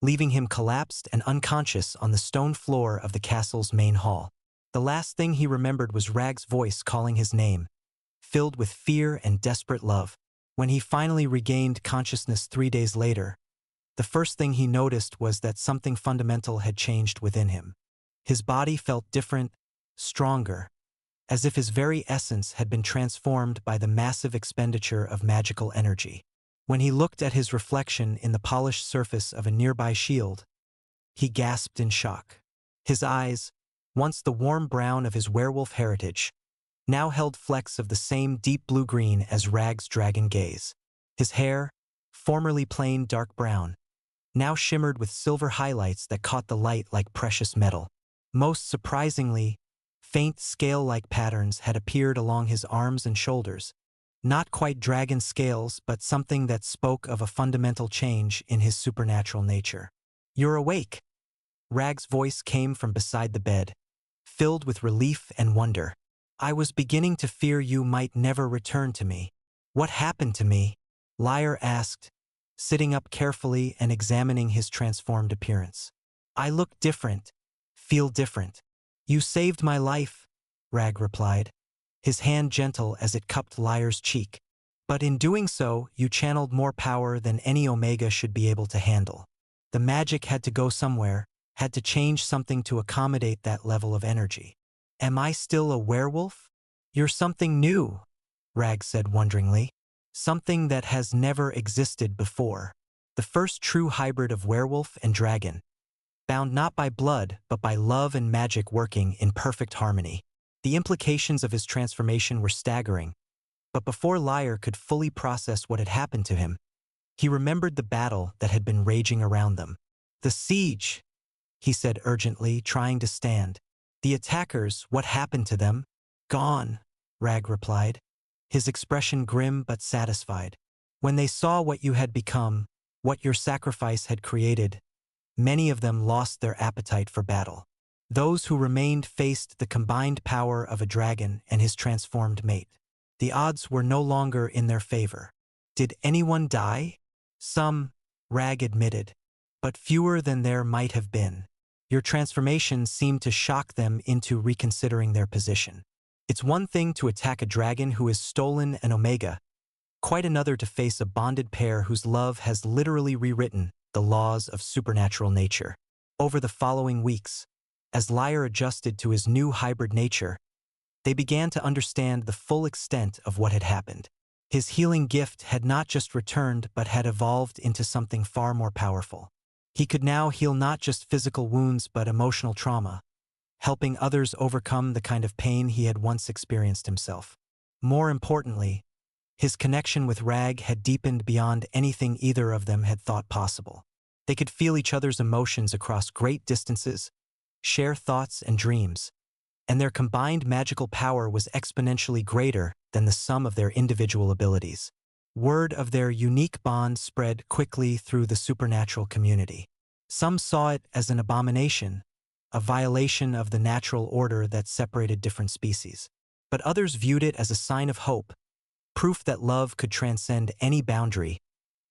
leaving him collapsed and unconscious on the stone floor of the castle's main hall. The last thing he remembered was Rag's voice calling his name, filled with fear and desperate love. When he finally regained consciousness 3 days later, the first thing he noticed was that something fundamental had changed within him. His body felt different, stronger, as if his very essence had been transformed by the massive expenditure of magical energy. When he looked at his reflection in the polished surface of a nearby shield, he gasped in shock. His eyes, once the warm brown of his werewolf heritage, now held flecks of the same deep blue-green as Rag's dragon gaze. His hair, formerly plain dark brown, now shimmered with silver highlights that caught the light like precious metal. Most surprisingly, faint scale-like patterns had appeared along his arms and shoulders, not quite dragon scales but something that spoke of a fundamental change in his supernatural nature. "You're awake." Rag's voice came from beside the bed, filled with relief and wonder. "I was beginning to fear you might never return to me." "What happened to me?" Liar asked, sitting up carefully and examining his transformed appearance. "I look different, feel different. You saved my life, Rag replied, his hand gentle as it cupped Lyre's cheek. But in doing so, you channeled more power than any Omega should be able to handle. The magic had to go somewhere, had to change something to accommodate that level of energy. Am I still a werewolf? You're something new, Rag said wonderingly. Something that has never existed before. The first true hybrid of werewolf and dragon. Bound not by blood, but by love and magic working in perfect harmony. The implications of his transformation were staggering, but before Lyre could fully process what had happened to him, he remembered the battle that had been raging around them. The siege, he said urgently, trying to stand. The attackers, what happened to them? Gone, Rag replied, his expression grim but satisfied. When they saw what you had become, what your sacrifice had created, many of them lost their appetite for battle. Those who remained faced the combined power of a dragon and his transformed mate. The odds were no longer in their favor. Did anyone die? Some, Rag admitted, but fewer than there might have been. Your transformation seemed to shock them into reconsidering their position. It's one thing to attack a dragon who has stolen an Omega, quite another to face a bonded pair whose love has literally rewritten the laws of supernatural nature. Over the following weeks, as Lyre adjusted to his new hybrid nature, they began to understand the full extent of what had happened. His healing gift had not just returned but had evolved into something far more powerful. He could now heal not just physical wounds but emotional trauma, helping others overcome the kind of pain he had once experienced himself. More importantly, his connection with Rag had deepened beyond anything either of them had thought possible. They could feel each other's emotions across great distances, share thoughts and dreams, and their combined magical power was exponentially greater than the sum of their individual abilities. Word of their unique bond spread quickly through the supernatural community. Some saw it as an abomination, a violation of the natural order that separated different species. But others viewed it as a sign of hope, proof that love could transcend any boundary,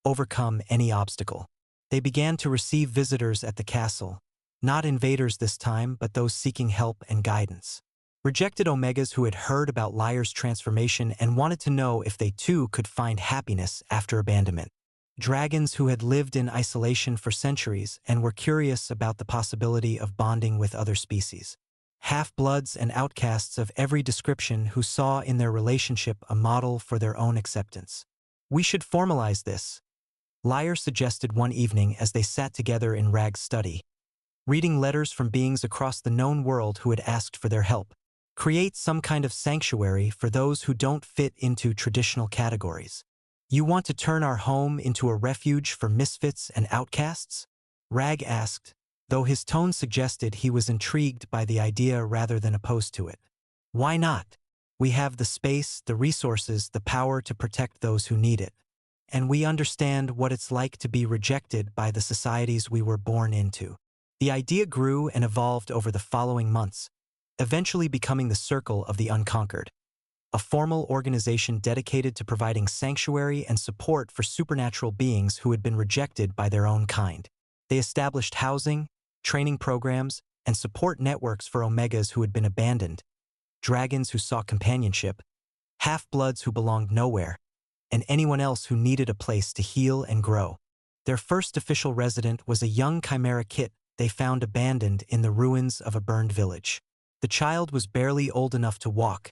overcome any obstacle. They began to receive visitors at the castle, not invaders this time, but those seeking help and guidance. Rejected Omegas who had heard about Lyre's transformation and wanted to know if they too could find happiness after abandonment. Dragons who had lived in isolation for centuries and were curious about the possibility of bonding with other species. Half-bloods and outcasts of every description who saw in their relationship a model for their own acceptance. We should formalize this, Lyre suggested one evening as they sat together in Rag's study, reading letters from beings across the known world who had asked for their help. Create some kind of sanctuary for those who don't fit into traditional categories. You want to turn our home into a refuge for misfits and outcasts? Rag asked, though his tone suggested he was intrigued by the idea rather than opposed to it. Why not? We have the space, the resources, the power to protect those who need it. And we understand what it's like to be rejected by the societies we were born into. The idea grew and evolved over the following months, eventually becoming the Circle of the Unconquered, a formal organization dedicated to providing sanctuary and support for supernatural beings who had been rejected by their own kind. They established housing, training programs, and support networks for Omegas who had been abandoned, dragons who sought companionship, half-bloods who belonged nowhere, and anyone else who needed a place to heal and grow. Their first official resident was a young chimera kit they found abandoned in the ruins of a burned village. The child was barely old enough to walk,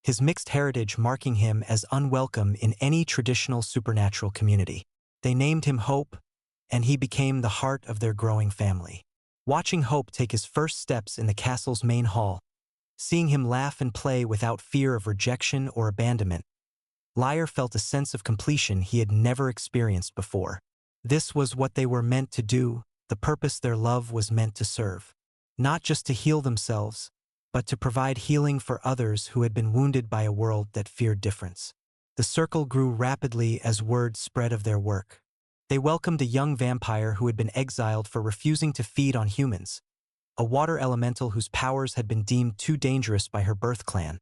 his mixed heritage marking him as unwelcome in any traditional supernatural community. They named him Hope, and he became the heart of their growing family. Watching Hope take his first steps in the castle's main hall, seeing him laugh and play without fear of rejection or abandonment, Lyre felt a sense of completion he had never experienced before. This was what they were meant to do, the purpose their love was meant to serve. Not just to heal themselves, but to provide healing for others who had been wounded by a world that feared difference. The circle grew rapidly as word spread of their work. They welcomed a young vampire who had been exiled for refusing to feed on humans, a water elemental whose powers had been deemed too dangerous by her birth clan,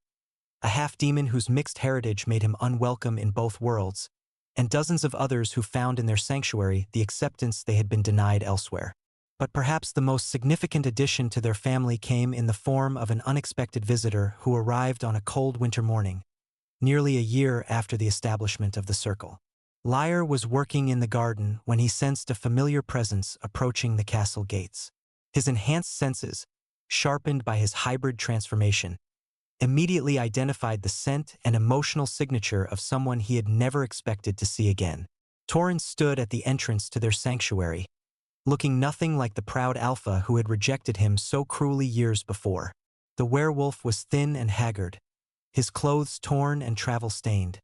a half-demon whose mixed heritage made him unwelcome in both worlds, and dozens of others who found in their sanctuary the acceptance they had been denied elsewhere. But perhaps the most significant addition to their family came in the form of an unexpected visitor who arrived on a cold winter morning, nearly a year after the establishment of the circle. Lyre was working in the garden when he sensed a familiar presence approaching the castle gates. His enhanced senses, sharpened by his hybrid transformation, immediately identified the scent and emotional signature of someone he had never expected to see again. Torrens stood at the entrance to their sanctuary, looking nothing like the proud alpha who had rejected him so cruelly years before. The werewolf was thin and haggard, his clothes torn and travel-stained,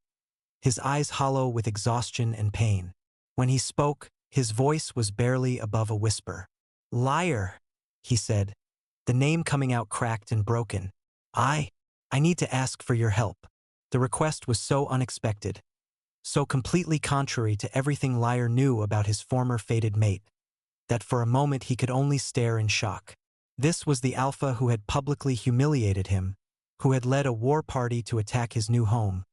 his eyes hollow with exhaustion and pain. When he spoke, his voice was barely above a whisper. "Liar," he said, the name coming out cracked and broken. I need to ask for your help." The request was so unexpected, so completely contrary to everything Lyre knew about his former fated mate, that for a moment he could only stare in shock. This was the alpha who had publicly humiliated him, who had led a war party to attack his new home,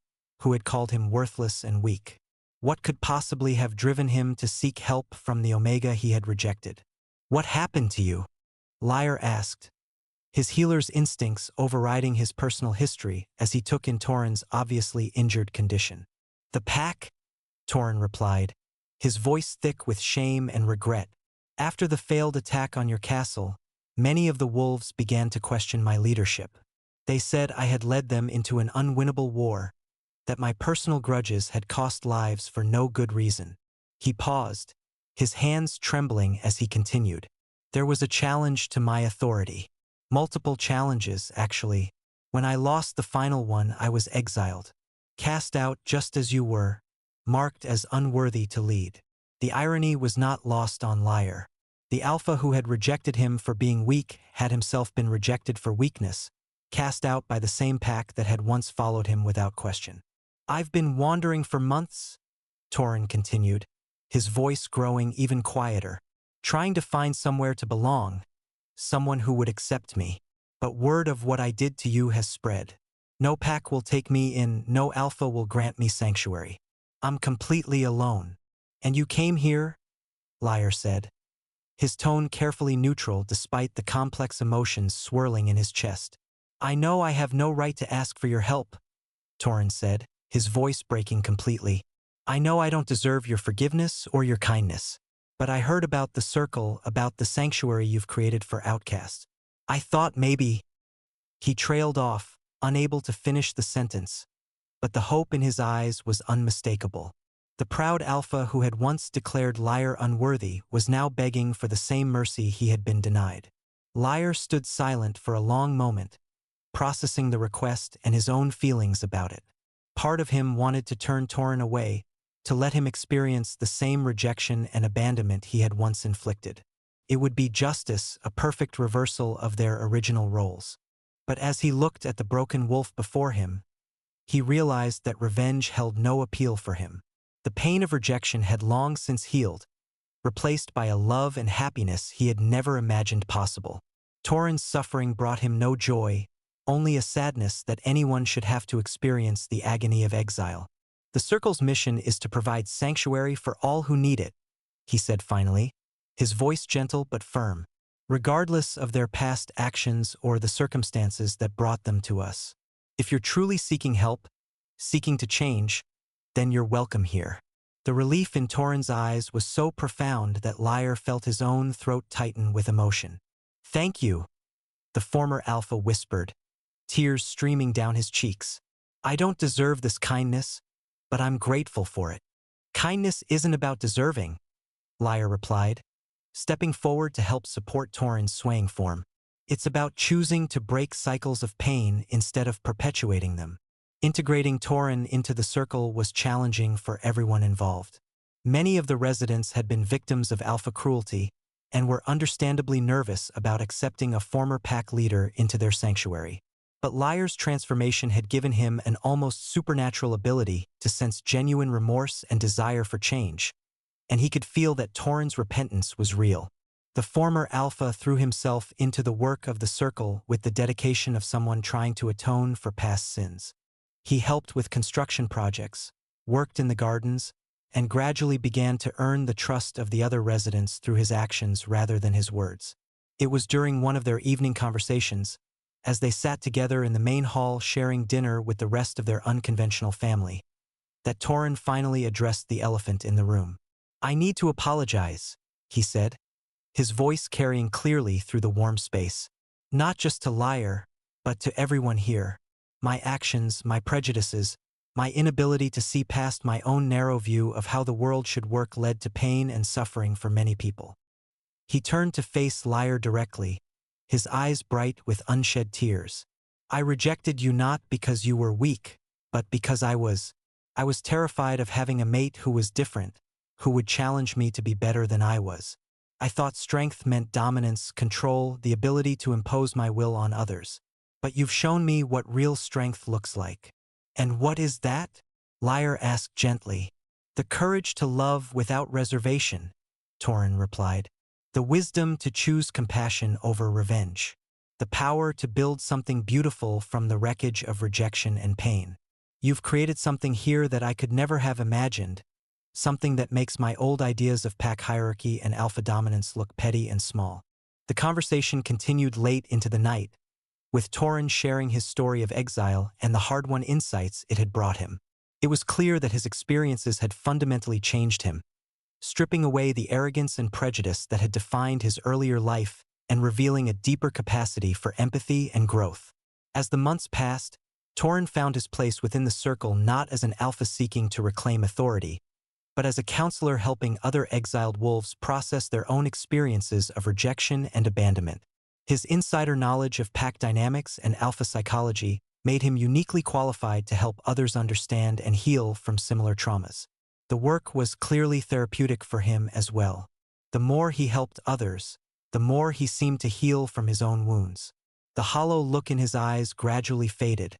who had called him worthless and weak. What could possibly have driven him to seek help from the Omega he had rejected? "What happened to you?" Lyre asked, his healer's instincts overriding his personal history as he took in Torrens' obviously injured condition. "The pack," Torren replied, his voice thick with shame and regret. "After the failed attack on your castle, many of the wolves began to question my leadership. They said I had led them into an unwinnable war, that my personal grudges had cost lives for no good reason." He paused, his hands trembling as he continued. "There was a challenge to my authority. Multiple challenges, actually. When I lost the final one, I was exiled, cast out just as you were, marked as unworthy to lead." The irony was not lost on Lyre. The alpha who had rejected him for being weak had himself been rejected for weakness, cast out by the same pack that had once followed him without question. "I've been wandering for months," Torren continued, his voice growing even quieter, "trying to find somewhere to belong, someone who would accept me. But word of what I did to you has spread. No pack will take me in, no alpha will grant me sanctuary. I'm completely alone." "And you came here?" Lyre said, his tone carefully neutral despite the complex emotions swirling in his chest. "I know I have no right to ask for your help," Torren said, his voice breaking completely. "I know I don't deserve your forgiveness or your kindness. But I heard about the circle, about the sanctuary you've created for outcasts. I thought maybe—" He trailed off, unable to finish the sentence, but the hope in his eyes was unmistakable. The proud alpha who had once declared Lyre unworthy was now begging for the same mercy he had been denied. Lyre stood silent for a long moment, processing the request and his own feelings about it. Part of him wanted to turn Torren away, to let him experience the same rejection and abandonment he had once inflicted. It would be justice, a perfect reversal of their original roles. But as he looked at the broken wolf before him, he realized that revenge held no appeal for him. The pain of rejection had long since healed, replaced by a love and happiness he had never imagined possible. Torren's suffering brought him no joy, only a sadness that anyone should have to experience the agony of exile. "The Circle's mission is to provide sanctuary for all who need it," he said finally, his voice gentle but firm, "regardless of their past actions or the circumstances that brought them to us. If you're truly seeking help, seeking to change, then you're welcome here." The relief in Torren's eyes was so profound that Lyre felt his own throat tighten with emotion. "Thank you," the former alpha whispered, tears streaming down his cheeks. "I don't deserve this kindness, but I'm grateful for it." "Kindness isn't about deserving," Lyre replied, stepping forward to help support Torren's swaying form. "It's about choosing to break cycles of pain instead of perpetuating them." Integrating Torren into the circle was challenging for everyone involved. Many of the residents had been victims of alpha cruelty and were understandably nervous about accepting a former pack leader into their sanctuary. But Lyre's transformation had given him an almost supernatural ability to sense genuine remorse and desire for change, and he could feel that Torren's repentance was real. The former alpha threw himself into the work of the circle with the dedication of someone trying to atone for past sins. He helped with construction projects, worked in the gardens, and gradually began to earn the trust of the other residents through his actions rather than his words. It was during one of their evening conversations, as they sat together in the main hall sharing dinner with the rest of their unconventional family, that Torin finally addressed the elephant in the room. "I need to apologize," he said, his voice carrying clearly through the warm space. "Not just to Liar, but to everyone here. My actions, my prejudices, my inability to see past my own narrow view of how the world should work led to pain and suffering for many people." He turned to face Liar directly, his eyes bright with unshed tears. "I rejected you not because you were weak, but because I was terrified of having a mate who was different, who would challenge me to be better than I was. I thought strength meant dominance, control, the ability to impose my will on others. But you've shown me what real strength looks like." "And what is that?" Liar asked gently. "The courage to love without reservation," Torin replied. "The wisdom to choose compassion over revenge. The power to build something beautiful from the wreckage of rejection and pain. You've created something here that I could never have imagined, something that makes my old ideas of pack hierarchy and alpha dominance look petty and small." The conversation continued late into the night, with Torin sharing his story of exile and the hard-won insights it had brought him. It was clear that his experiences had fundamentally changed him, stripping away the arrogance and prejudice that had defined his earlier life and revealing a deeper capacity for empathy and growth. As the months passed, Torin found his place within the circle not as an alpha seeking to reclaim authority, but as a counselor helping other exiled wolves process their own experiences of rejection and abandonment. His insider knowledge of pack dynamics and alpha psychology made him uniquely qualified to help others understand and heal from similar traumas. The work was clearly therapeutic for him as well. The more he helped others, the more he seemed to heal from his own wounds. The hollow look in his eyes gradually faded,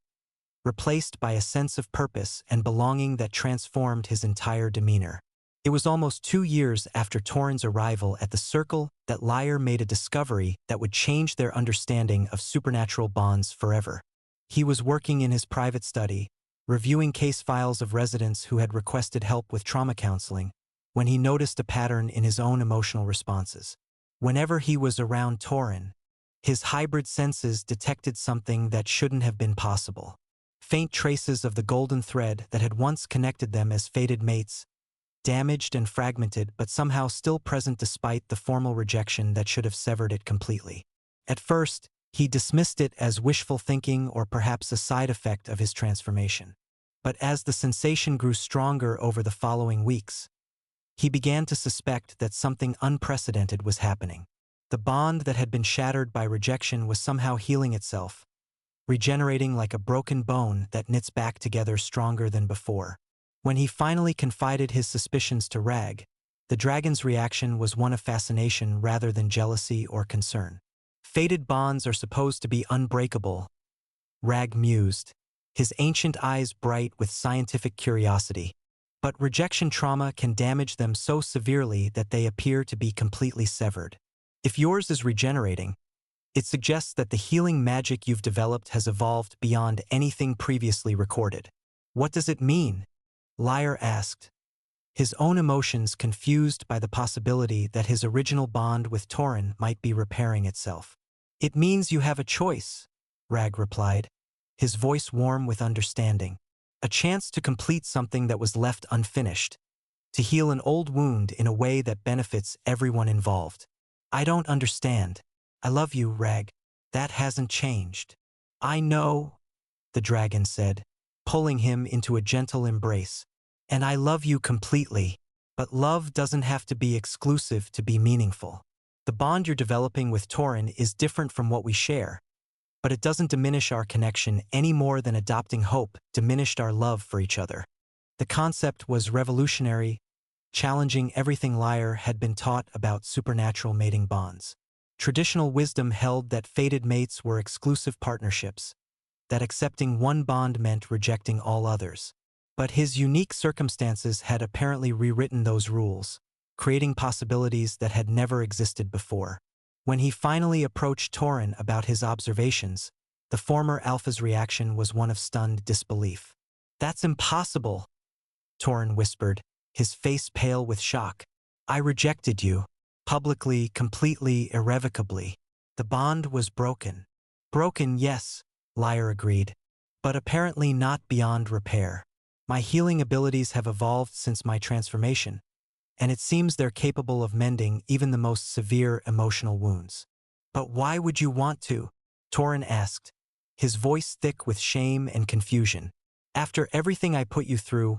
replaced by a sense of purpose and belonging that transformed his entire demeanor. It was almost 2 years after Torin's arrival at the Circle that Liar made a discovery that would change their understanding of supernatural bonds forever. He was working in his private study, reviewing case files of residents who had requested help with trauma counseling, when he noticed a pattern in his own emotional responses. Whenever he was around Torin, his hybrid senses detected something that shouldn't have been possible. Faint traces of the golden thread that had once connected them as fated mates, damaged and fragmented but somehow still present despite the formal rejection that should have severed it completely. At first, he dismissed it as wishful thinking or perhaps a side effect of his transformation. But as the sensation grew stronger over the following weeks, he began to suspect that something unprecedented was happening. The bond that had been shattered by rejection was somehow healing itself, regenerating like a broken bone that knits back together stronger than before. When he finally confided his suspicions to Rag, the dragon's reaction was one of fascination rather than jealousy or concern. "Fated bonds are supposed to be unbreakable," Rag mused, his ancient eyes bright with scientific curiosity. "But rejection trauma can damage them so severely that they appear to be completely severed. If yours is regenerating, it suggests that the healing magic you've developed has evolved beyond anything previously recorded." "What does it mean?" Liar asked, his own emotions confused by the possibility that his original bond with Torin might be repairing itself. "It means you have a choice," Rag replied, his voice warm with understanding. "A chance to complete something that was left unfinished, to heal an old wound in a way that benefits everyone involved." "I don't understand. I love you, Rag. That hasn't changed." "I know," the dragon said, pulling him into a gentle embrace. "And I love you completely. But love doesn't have to be exclusive to be meaningful. The bond you're developing with Torin is different from what we share, but it doesn't diminish our connection any more than adopting hope diminished our love for each other." The concept was revolutionary, challenging everything Liar had been taught about supernatural mating bonds. Traditional wisdom held that fated mates were exclusive partnerships, that accepting one bond meant rejecting all others. But his unique circumstances had apparently rewritten those rules, creating possibilities that had never existed before. When he finally approached Torin about his observations, the former alpha's reaction was one of stunned disbelief. "That's impossible," Torin whispered, his face pale with shock. I rejected you. Publicly, completely, irrevocably. The bond was broken. Broken, yes, Liar agreed, but apparently not beyond repair. My healing abilities have evolved since my transformation, and it seems they're capable of mending even the most severe emotional wounds. But why would you want to? Torin asked, his voice thick with shame and confusion. After everything I put you through,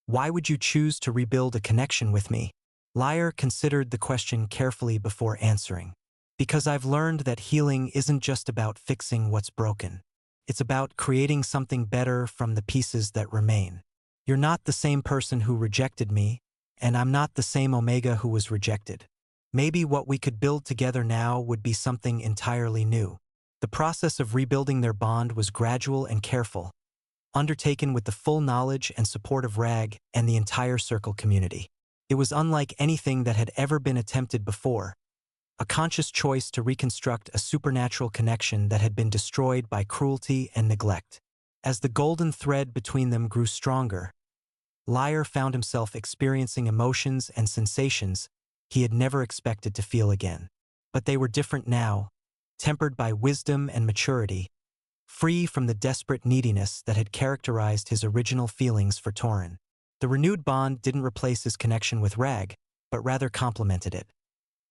why would you choose to rebuild a connection with me? Liar considered the question carefully before answering. Because I've learned that healing isn't just about fixing what's broken. It's about creating something better from the pieces that remain. You're not the same person who rejected me, and I'm not the same Omega who was rejected. Maybe what we could build together now would be something entirely new. The process of rebuilding their bond was gradual and careful, undertaken with the full knowledge and support of Rag and the entire Circle community. It was unlike anything that had ever been attempted before, a conscious choice to reconstruct a supernatural connection that had been destroyed by cruelty and neglect. As the golden thread between them grew stronger, Liar found himself experiencing emotions and sensations he had never expected to feel again. But they were different now, tempered by wisdom and maturity, free from the desperate neediness that had characterized his original feelings for Torin. The renewed bond didn't replace his connection with Rag, but rather complemented it,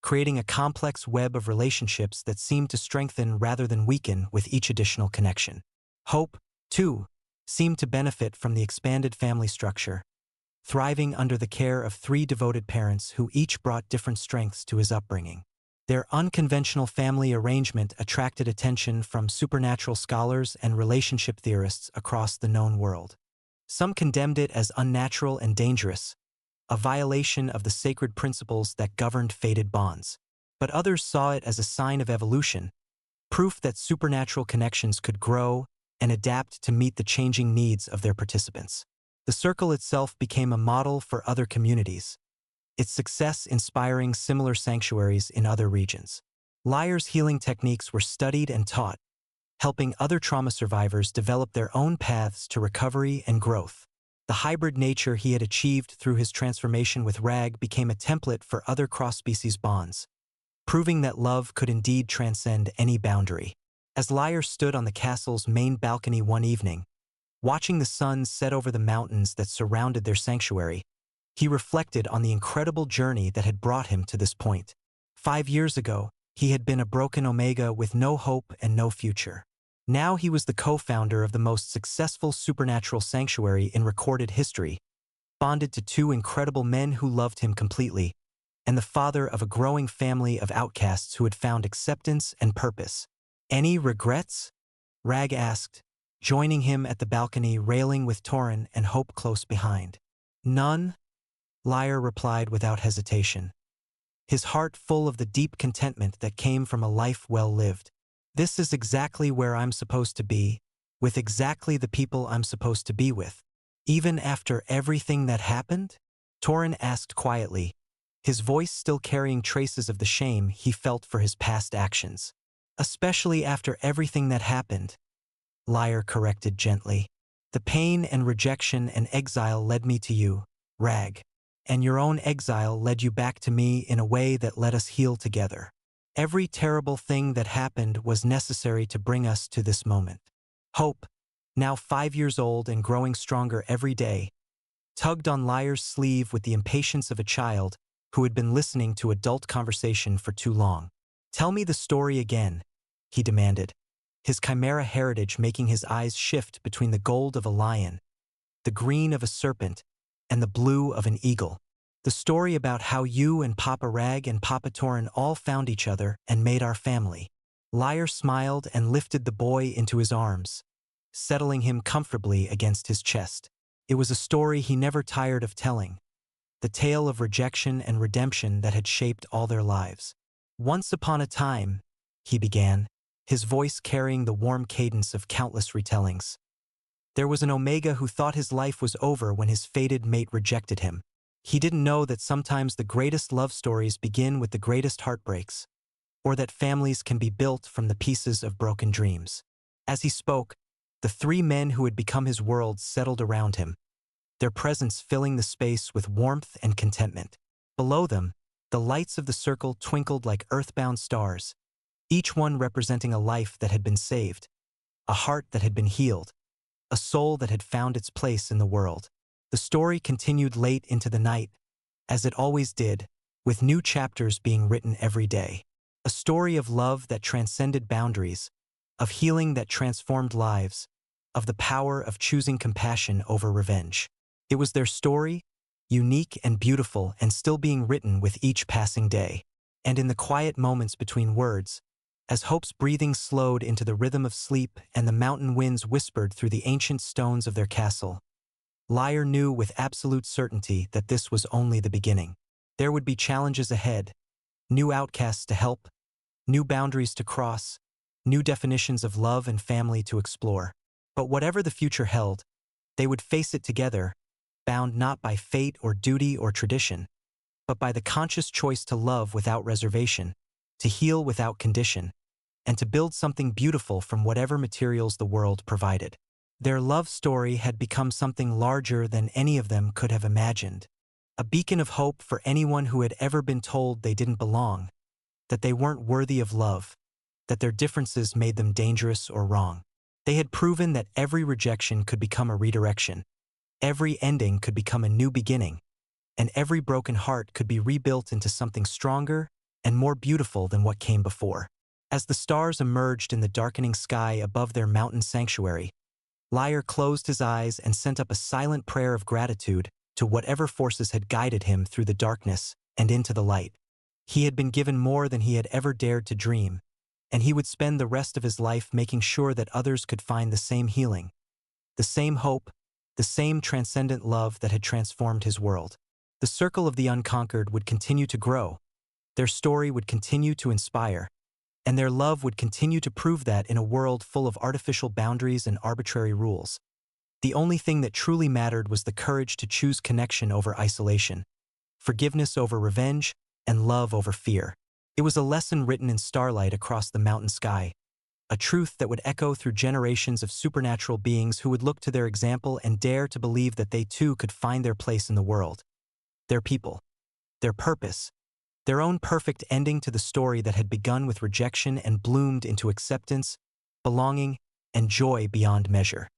creating a complex web of relationships that seemed to strengthen rather than weaken with each additional connection. Hope, too, seemed to benefit from the expanded family structure, thriving under the care of 3 devoted parents who each brought different strengths to his upbringing. Their unconventional family arrangement attracted attention from supernatural scholars and relationship theorists across the known world. Some condemned it as unnatural and dangerous, a violation of the sacred principles that governed fated bonds. But others saw it as a sign of evolution, proof that supernatural connections could grow and adapt to meet the changing needs of their participants. The Circle itself became a model for other communities, its success inspiring similar sanctuaries in other regions. Liar's healing techniques were studied and taught, helping other trauma survivors develop their own paths to recovery and growth. The hybrid nature he had achieved through his transformation with Rag became a template for other cross-species bonds, proving that love could indeed transcend any boundary. As Liar stood on the castle's main balcony one evening, watching the sun set over the mountains that surrounded their sanctuary, he reflected on the incredible journey that had brought him to this point. 5 years ago, he had been a broken Omega with no hope and no future. Now he was the co-founder of the most successful supernatural sanctuary in recorded history, bonded to 2 incredible men who loved him completely, and the father of a growing family of outcasts who had found acceptance and purpose. Any regrets? Rag asked, joining him at the balcony, railing with Torin and Hope close behind. None, Liar replied without hesitation, his heart full of the deep contentment that came from a life well lived. This is exactly where I'm supposed to be, with exactly the people I'm supposed to be with. Even after everything that happened? Torin asked quietly, his voice still carrying traces of the shame he felt for his past actions. Especially after everything that happened, Liar corrected gently. The pain and rejection and exile led me to you, Rag. And your own exile led you back to me in a way that let us heal together. Every terrible thing that happened was necessary to bring us to this moment. Hope, now 5 years old and growing stronger every day, tugged on Liar's sleeve with the impatience of a child who had been listening to adult conversation for too long. Tell me the story again, he demanded, his chimera heritage making his eyes shift between the gold of a lion, the green of a serpent, and the blue of an eagle. The story about how you and Papa Rag and Papa Torin all found each other and made our family. Liar smiled and lifted the boy into his arms, settling him comfortably against his chest. It was a story he never tired of telling, the tale of rejection and redemption that had shaped all their lives. Once upon a time, he began, his voice carrying the warm cadence of countless retellings. There was an Omega who thought his life was over when his fated mate rejected him. He didn't know that sometimes the greatest love stories begin with the greatest heartbreaks, or that families can be built from the pieces of broken dreams. As he spoke, the 3 men who had become his world settled around him, their presence filling the space with warmth and contentment. Below them, the lights of the circle twinkled like earthbound stars, each one representing a life that had been saved, a heart that had been healed, a soul that had found its place in the world. The story continued late into the night, as it always did, with new chapters being written every day. A story of love that transcended boundaries, of healing that transformed lives, of the power of choosing compassion over revenge. It was their story, unique and beautiful and still being written with each passing day. And in the quiet moments between words, as Hope's breathing slowed into the rhythm of sleep and the mountain winds whispered through the ancient stones of their castle, Lyre knew with absolute certainty that this was only the beginning. There would be challenges ahead, new outcasts to help, new boundaries to cross, new definitions of love and family to explore. But whatever the future held, they would face it together, bound not by fate or duty or tradition, but by the conscious choice to love without reservation, to heal without condition, and to build something beautiful from whatever materials the world provided. Their love story had become something larger than any of them could have imagined, a beacon of hope for anyone who had ever been told they didn't belong, that they weren't worthy of love, that their differences made them dangerous or wrong. They had proven that every rejection could become a redirection, every ending could become a new beginning, and every broken heart could be rebuilt into something stronger and more beautiful than what came before. As the stars emerged in the darkening sky above their mountain sanctuary, Lyre closed his eyes and sent up a silent prayer of gratitude to whatever forces had guided him through the darkness and into the light. He had been given more than he had ever dared to dream, and he would spend the rest of his life making sure that others could find the same healing, the same hope, the same transcendent love that had transformed his world. The circle of the unconquered would continue to grow, their story would continue to inspire, and their love would continue to prove that in a world full of artificial boundaries and arbitrary rules, the only thing that truly mattered was the courage to choose connection over isolation, forgiveness over revenge, and love over fear. It was a lesson written in starlight across the mountain sky, a truth that would echo through generations of supernatural beings who would look to their example and dare to believe that they too could find their place in the world, their people, their purpose, their own perfect ending to the story that had begun with rejection and bloomed into acceptance, belonging, and joy beyond measure.